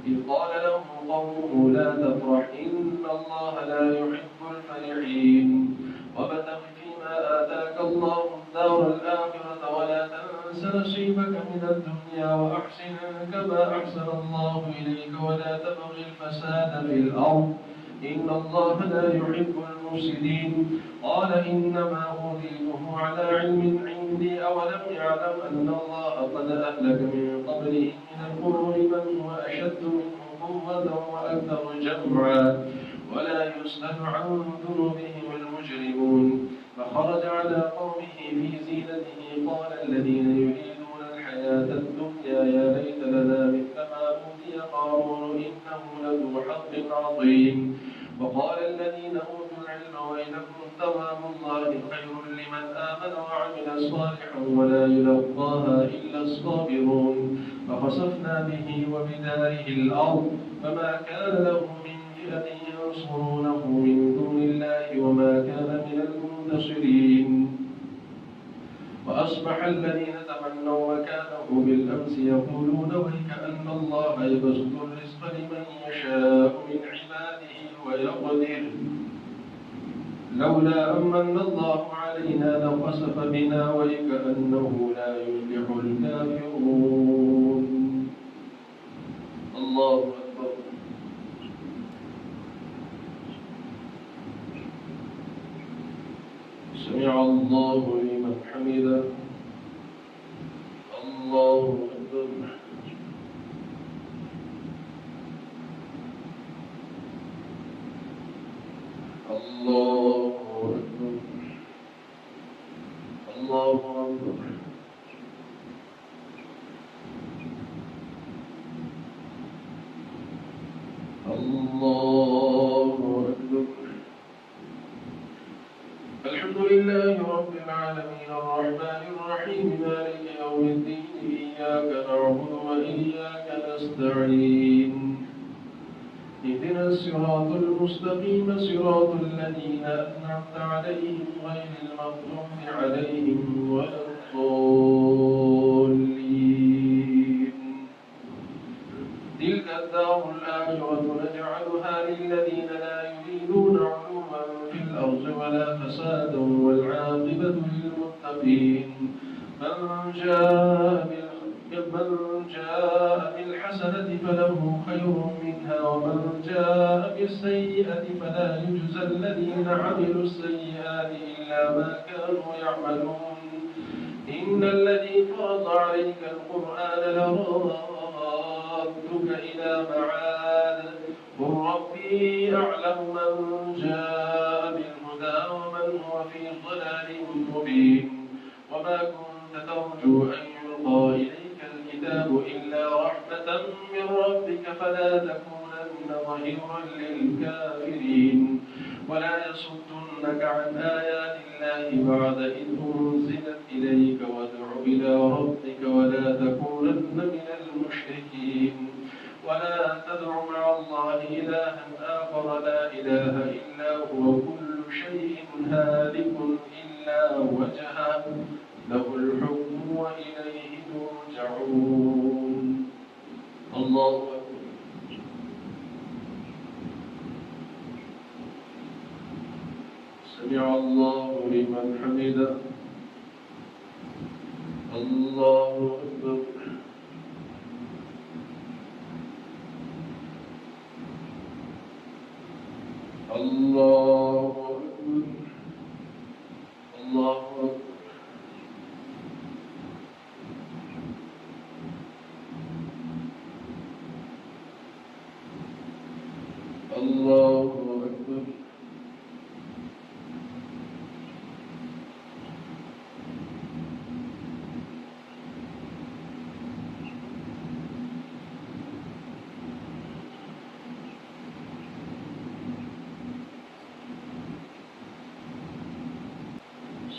إذ قال له قومه لا تفرح إن الله لا يحب الفرحين وابتغ فيما آتاك الله الدار الآخرة ولا تنس نصيبك من الدنيا وأحسن كما أحسن الله إليك ولا تبغ الفساد في الأرض إن الله لا يحب المفسدين. قال إنما أوتيته على علم عندي أولم يعلم أن الله قد أهلك من قبله من القرون من هو أشد منه قوة وأكثر جمعا ولا يسأل عن ذنوبهم المجرمون. فخرج على قومه في زينته قال الذين يريدون الحياة الدنيا يا ليت لنا مثل ما أوتي قارون إنه لذو حظ عظيم. وقال الذين أوتوا العلم ويلكم ثواب الله خير لمن آمن وعمل صالحا ولا يلقاها إلا الصابرون. فخسفنا به وبداره الأرض فما كان له من فئة ينصرونه من دون الله وما كان من المنتصرين. وأصبح الذين تمنوا مكانه بالأمس يقولون ويكأن الله يبسط الرزق لمن يشاء من عباده ويقدر لولا أمن الله علينا لخسف بنا ويكأنه لا يفلح الكافرون. الله أكبر. سمع الله لمن حمده. الله أكبر. الله أكبر. الله أكبر. الله أكبر. الحمد لله رب العالمين الرحمن الرحيم مالك يوم الدين إياك نعبد وإياك نستعين اهدنا الصراط المستقيم صراط الذين أنعمت عليهم غير المغضوب عليهم ولا الضالين. تلك الدار الآخرة نجعلها للذين لا يريدون علوا في الأرض ولا فسادا والعاقبة للمتقين. من جاء بالحسنة فله خير منها ومن جاء بالسيئة فلا يجزى الذين عملوا السيئات إلا ما كانوا يعملون. إن الذي فرض عليك القرآن لرادك إلى معاد قل ربي أعلم من جاء بالهدى ومن هو في ضلال مبين. وما كنت ترجو أن يلقى إليك الكتاب إلا رحمة من ربك فلا تكونن ظهيرا للكافرين. ولا يصدنك عن آيات الله بعد إذ أنزلت إليك وادع إلى ربك ولا تكونن من المشركين. ولا تدع مع الله إلها آخر لا إله إلا هو كل شيء هالك إلا وجهه له الحكم وإليه ترجعون. الله أكبر. سمع الله لمن حمده. الله أكبر. الله أكبر. الله أكبر. الله أكبر.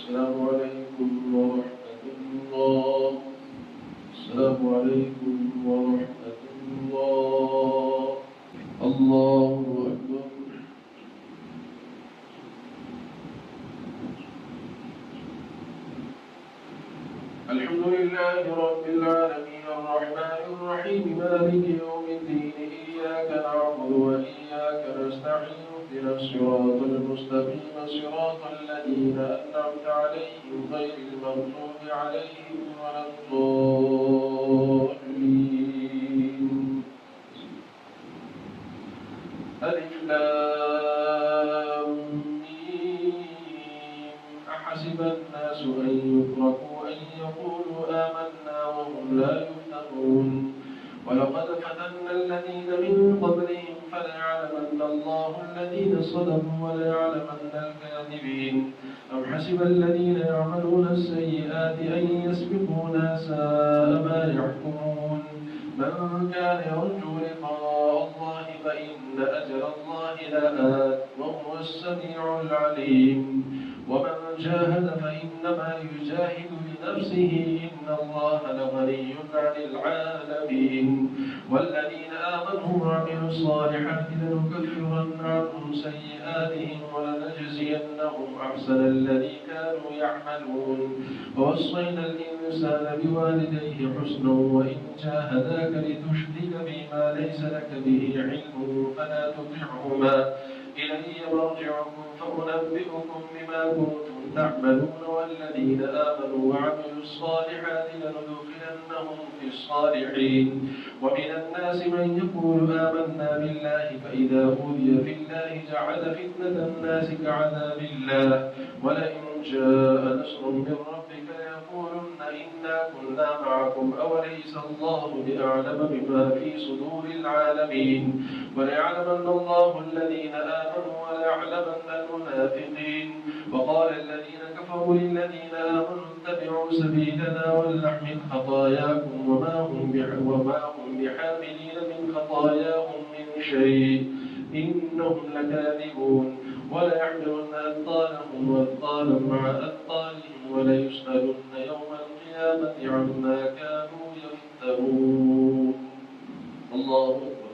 السلام عليكم ورحمة الله. السلام عليكم ورحمة الله. الله أكبر. الحمد لله رب العالمين الرحمن الرحيم مالك يوم الدين إياك نعبد وإياك نستعين اهدنا الصراط المستقيم صراط الذين أنعمت عليهم غير المغضوب عليهم ولا الضالين. ألف لام ميم. أحسب الناس أن يتركوا أن يقولوا آمنا وهم لا يفتنون ولقد فتنا الذين من قبلهم فليعلمن الله الذين صدقوا وليعلمن الكاذبين. أم حسب الذين يعملون السيئات أن يسبقونا ساء ما يحكمون. من كان يرجو لقاء الله فإن أجل الله لآت وهو السميع العليم. ومن جاهد فإنما يجاهد لنفسه إن الله لغني عن العالمين. والذين آمنوا وعملوا الصالحات لنكفرن عنهم سيئاتهم ولنجزينهم أحسن الذي كانوا يعملون. ووصينا الإنسان بوالديه حسنا وإن جاهداك لتشرك بما ليس لك به علم فلا تطعهما إلي مرجعكم فأنبئكم بما كنتم تعملون. والذين آمنوا وعملوا الصالحات لندخلنهم في الصالحين. ومن الناس من يقول آمنا بالله فإذا أوذي في الله جعل فتنة الناس كعذاب الله ولئن جاء نصر من ربك ليقولن إنا كنا معكم أوليس الله بأعلم بما في صدور العالمين. وليعلمن الله الذين آمنوا وليعلمن المنافقين. وقال الذين كفروا للذين آمنوا اتبعوا سبيلنا ولنحمل خطاياكم وما هم بحاملين من خطاياهم من شيء إنهم لكاذبون. وليحملن أثقالهم وأثقالا مع أثقالهم وليسألن يوم القيامة عما كانوا يفترون. الله أكبر.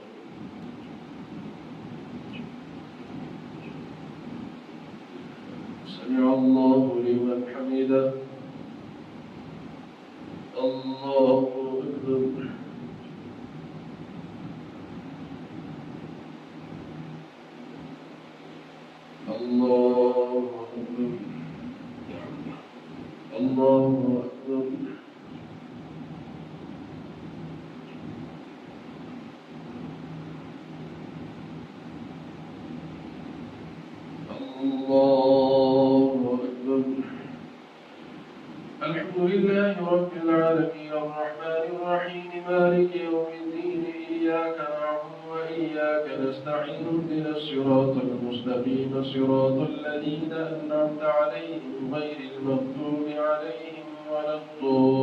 سمع الله لمن حمده. الله أكبر. الله أكبر. الله أكبر. الله أكبر. الحمد لله رب العالمين الرحمن الرحيم مالك يوم الدين إياك نعبد وإياك نستعين اهدنا الصراط المستقيم صراط الذين أنعمت عليهم غير المغضوب عليهم ولا الضالين.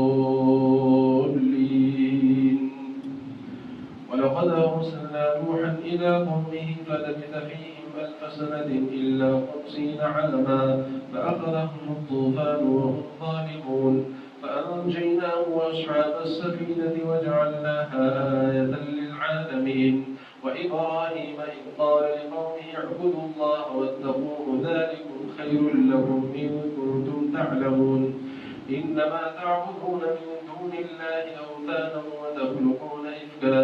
ولقد أرسلنا نوحا إلى قومه فلبث فيهم 1000 سنة إلا 50 عاما فأخذهم الطوفان وهم ظالمون فأنجيناه وأصحاب السفينة وجعلناها آية للعالمين. وإبراهيم إذ قال لقومه اعبدوا الله واتقوه ذلكم خير لكم إن كنتم تعلمون. إنما تعبدون من دون الله أوثانا وتخلقون إفكا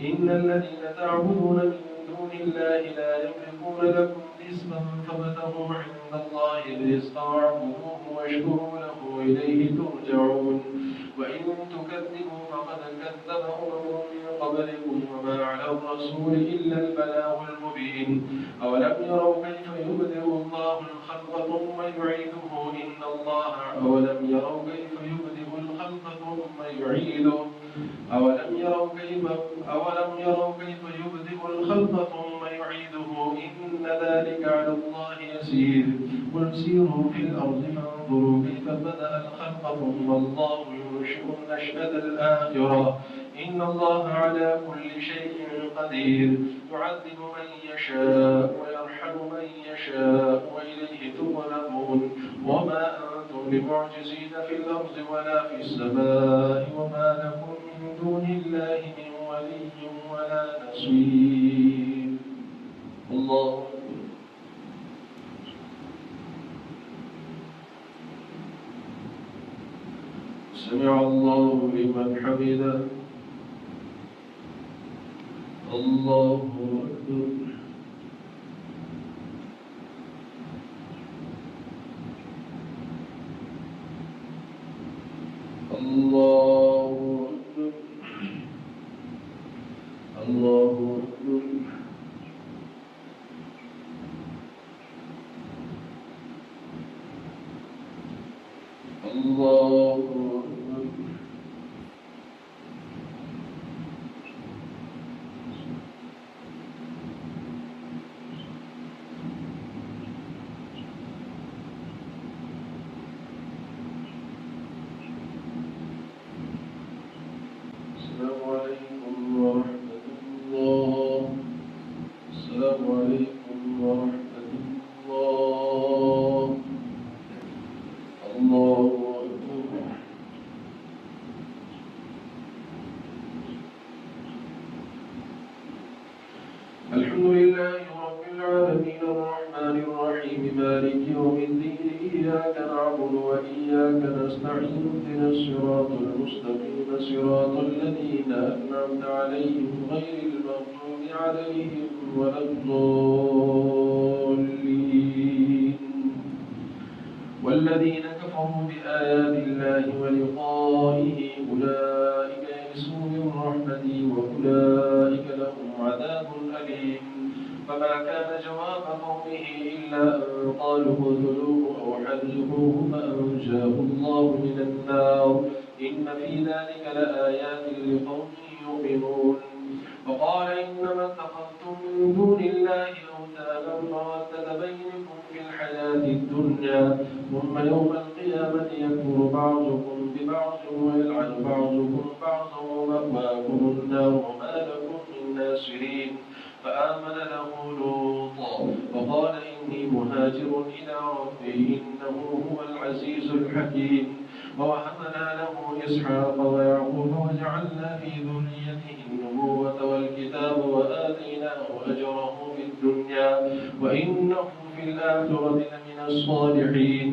إن الذين تعبدون من دون الله لا يملكون لكم رزقا فابتغوا عند الله الرزق واعبدوه واشكروا له إليه ترجعون. وإن تكذبوا فقد كذب أمم من قبلكم وما على الرسول إلا البلاغ المبين. أولم يروا كيف يبدئ الله الخلق ثم يعيده إن الله أولم يروا كيف يبدئ الخلق ثم يعيده أولم يروا كيف يبدئ الخلق ثم يعيده إن ذلك على الله يسير. قل سيروا في الأرض فانظروا كيف بدأ الخلق ثم الله ينشئ النشأة الآخرة إن الله على كل شيء قدير. يعذب من يشاء ويرحم من يشاء وإليه تقلبون. وما أنتم بمعجزين في الأرض ولا في السماء وما لكم من دون الله من ولي ولا نصير. الله أكبر. سمع الله لمن حمده. الله أكبر. الله أكبر. الله أكبر. الله أكبر. السلام عليكم ورحمة الله. السلام عليكم ورحمة الله. الله أكبر. الحمد لله رب العالمين الرحمن الرحيم مالك يوم الدين إياك نعبد وإياك نستعين اهدنا الصراط المستقيم صراط الذين أنعمت عليهم غير المغضوب عليهم ولا الضالين. والذين كفروا بآيات الله ولقائه أولئك يئسوا من رحمتي وأولئك لهم عذاب أليم. فما كان جواب قومه إلا أن قالوا اقتلوه أو حرقوه فأنجاه الله من النار. إن في ذلك لآيات لقوم يؤمنون. وقال إنما اتخذتم من دون الله أوثانا مودة بينكم في الحياة الدنيا ثم يوم القيامة يكفر بعضكم ببعض ويلعن بعضكم بعضا ومأواكم النار وما لكم من ناصرين. فآمن له لوط وقال إني مهاجر إلى ربي إنه هو العزيز الحكيم. ووهبنا له إسحاق ويعقوب وجعلنا في ذريته النبوة والكتاب وآتيناه أجره في الدنيا وإنه في الآخرة لمن الصالحين.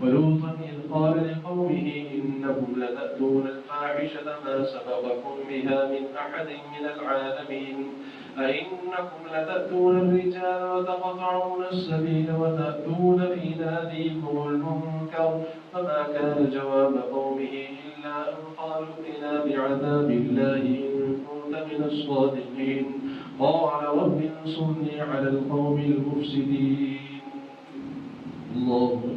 ولوطا إذ قال لقومه إنكم لتأتون الفاحشة ما سبقكم بها من أحد من العالمين. أئنكم لتأتون الرجال وتقطعون السبيل وتأتون في ناديكم المنكر. فما كان جواب قومه إلا أن قالوا ائتنا بعذاب الله إن كنت من الصادقين. قال رب انصرني على القوم المفسدين. الله أكبر.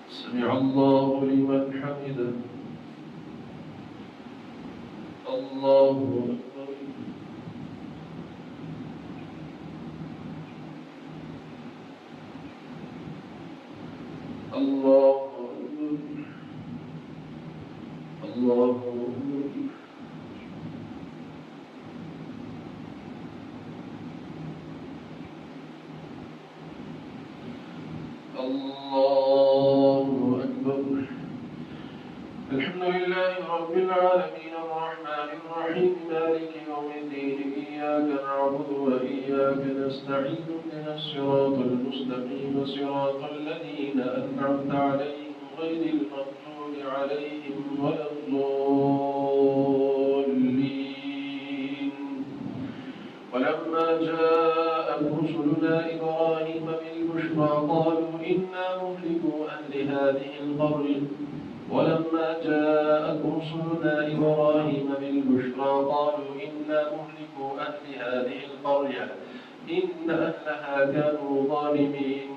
سمع الله لمن حمده. الله أكبر. الله أكبر. الله أكبر. الله أكبر. الحمد لله رب العالمين الرحمن الرحيم مالك يوم الدين إياك نعبد وإياك نستعين اهدنا الصراط المستقيم صراط الذين أنعمت عليهم غير المغضوب عليهم ولا الضالين. ولما جاءت رسلنا إبراهيم بالبشرى قالوا إنا مهلكو أهل هذه القرية. ولما جاءت رسلنا إبراهيم بالبشرى قالوا إنا مهلكو أهل هذه القرية إن أهلها كانوا ظالمين.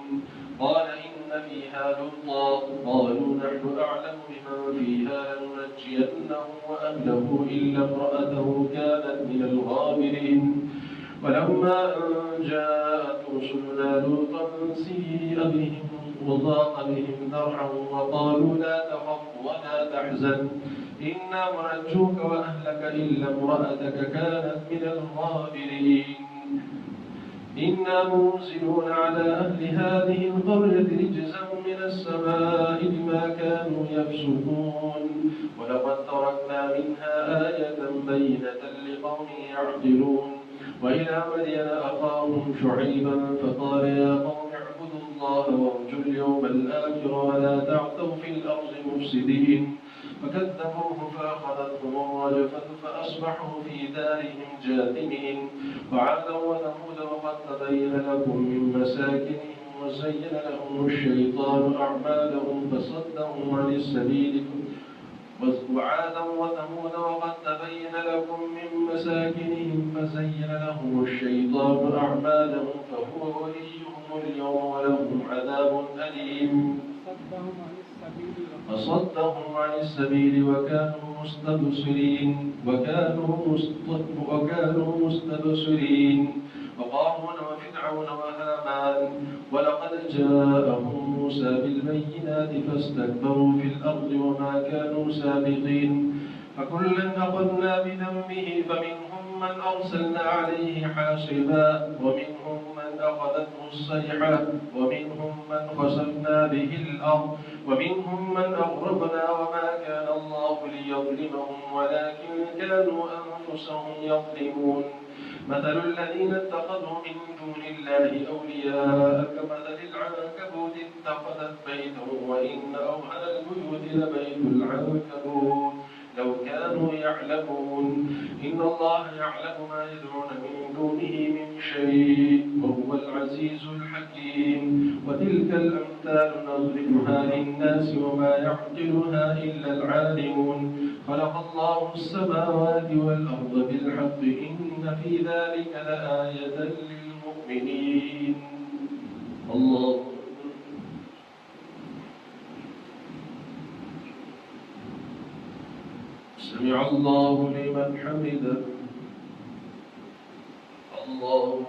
قال إن فيها لوطا قالوا نحن أعلم بمن فيها لننجينه وأهله إلا امرأته كانت من الغابرين. ولما أن جاءت رسلنا لوطا سيء بهم وضاق بهم ذرعا وقالوا لا تخف ولا تحزن إنا منجوك وأهلك إلا امرأتك كانت من الغابرين. إنا منزلون على أهل هذه القرية رجزا من السماء بما كانوا يفسقون ولقد تركنا منها آية بينة لقوم يعقلون وإلى مدين أخاهم شعيبا فقال يا قوم اعبدوا الله وارجوا اليوم الآخر ولا تعثوا في الأرض مفسدين فكذبوه فأخذتهم الرجفة فأصبحوا في دارهم جاثمين وعادا وثمود وقد تبين لكم من مساكنهم وزين لهم الشيطان أعمالهم فصدهم عن السبيل وعادا وثمود وقد تبين لكم من مساكنهم فزين لهم الشيطان أعمالهم فهو وليهم اليوم ولهم عذاب أليم فصدهم عن السبيل وكانوا مستبصرين وقارون وفرعون وهامان ولقد جاءهم موسى بالبينات فاستكبروا في الأرض وما كانوا سابقين فكلا أخذنا بذنبه فمنهم من أرسلنا عليه حاصبا ومنهم من أخذته الصيحة ومنهم من خسفنا به الأرض ومنهم من أغرقنا وما كان الله ليظلمهم ولكن كانوا أنفسهم يظلمون مثل الذين اتخذوا من دون الله أولياء كمثل العنكبوت اتخذت بيتا وإن أوهن البيوت لبيت العنكبوت لو كانوا يعلمون إن الله يعلم ما يدعون من دونه من شيء وهو العزيز الحكيم وتلك الأمثال نضربها للناس وما يعقلها إلا العالمون خلق الله السماوات والأرض بالحق إن في ذلك لآية للمؤمنين الله سمع الله لمن حمده الله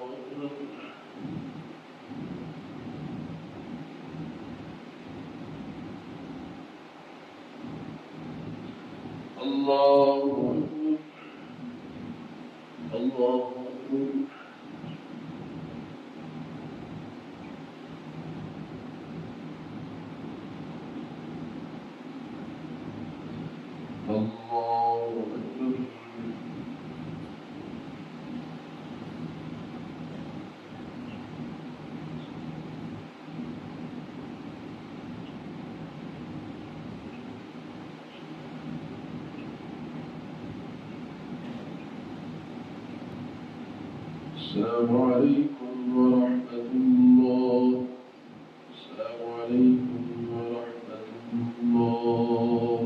الله الله السلام عليكم ورحمة الله السلام عليكم ورحمة الله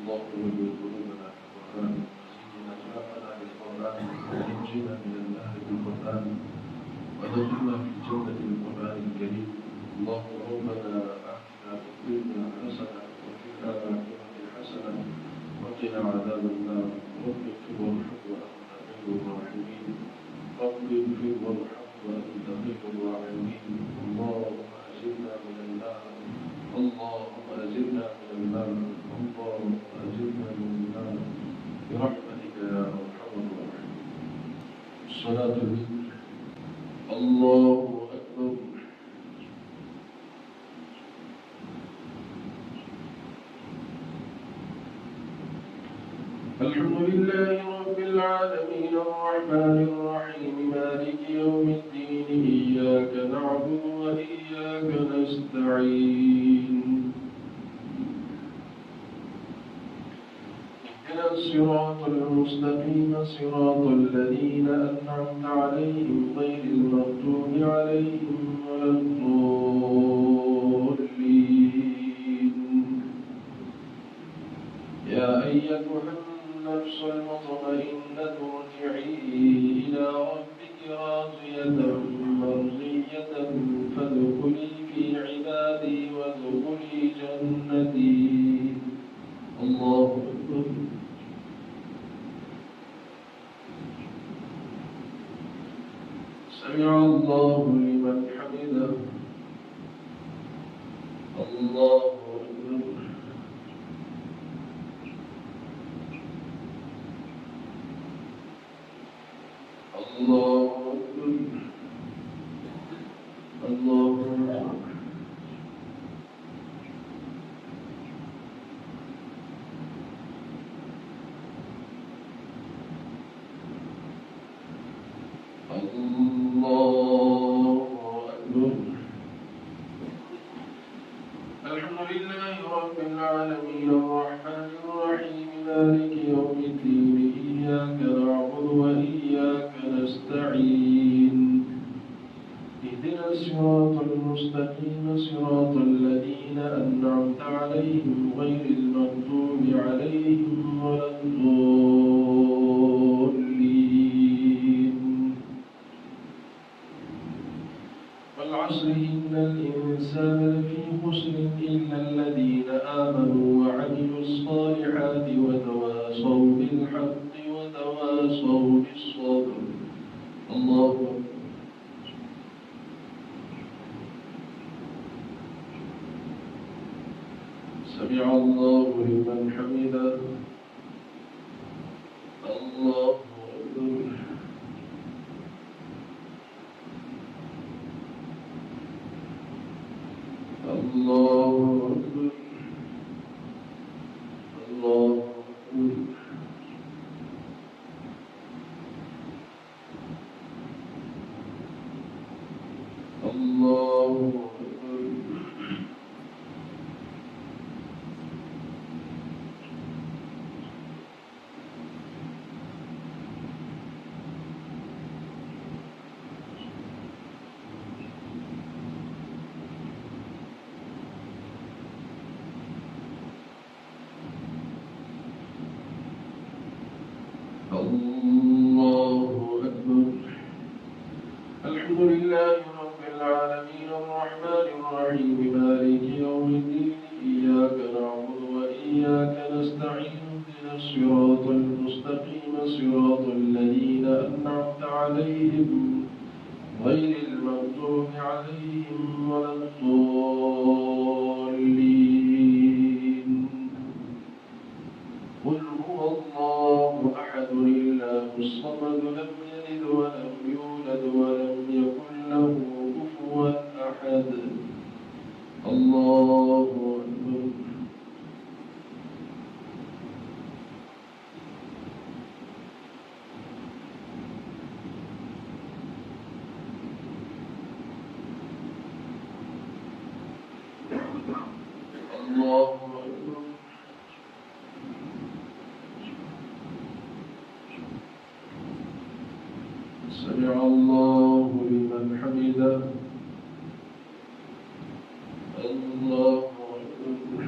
اللهم اغفر ذنوبنا بالقرآن وزينا أخلاقنا بالقرآن ونجنا من النار بالقرآن وادخلنا في الجنة بالقرآن الكريم اللهم ربنا آتنا في الدنيا حسنة وفي الآخرة حسنة وقنا عذاب النار رب اغفر وارحم وأنت خير الراحمين رب اغفر وارحم وأنت خير الراحمين اللهم أجرنا من النار اللهم أجرنا من النار اللهم أجرنا من النار برحمتك يا أرحم الراحمين الصلاة لله الله أكبر الحمد لله رب العالمين الرحمن الرحيم مالك يوم الدين إياك نعبد وإياك نستعين اهدنا الصراط المستقيم صراط الذين أنعمت عليهم غير المغضوب عليهم ولا الضالين يا أيتها النفس المطمئنة ارجعي إلى ربك راضية مرضية فادخلي في عبادي وادخلي جنتي الله أكبر سمع الله لمن حمده الله أكبر الله أكبر الحمد لله رب العالمين الرحمن الرحيم مالك يوم الدين إياك نعبد وإياك نستعين اهدنا الصراط المستقيم صراط الذين أنعمت عليهم غير المغضوب عليهم ولا الضالين والعصر إن الإنسان لفي خسر إلا الذين آمنوا وعملوا الصالحات وتواصوا بالحق وتواصوا بالصبر الله أكبر. سمع الله لمن حمده الله أكبر الله أكبر الله أكبر الله أكبر الله أكبر. الحمد لله رب العالمين الرحمن الرحيم مالك يوم الدين إياك نعبد وإياك نستعين اهدنا الصراط المستقيم صراط الذين أنعمت عليهم غير المغضوب عليهم ولا الضالين قل هو الله أحد الله الصمد لم يلد ولم يولد ولم يكن له كفوا أحد الله أكبر. الله أكبر. سمع الله لمن حمده الله أكبر.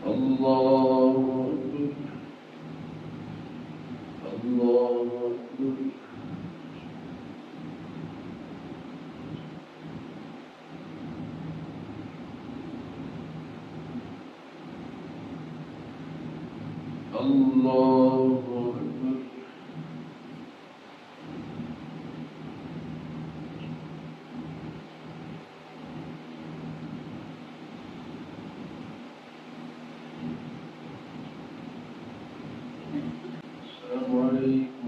الله أكبر. الله أكبر. الله أكبر. السلام عليكم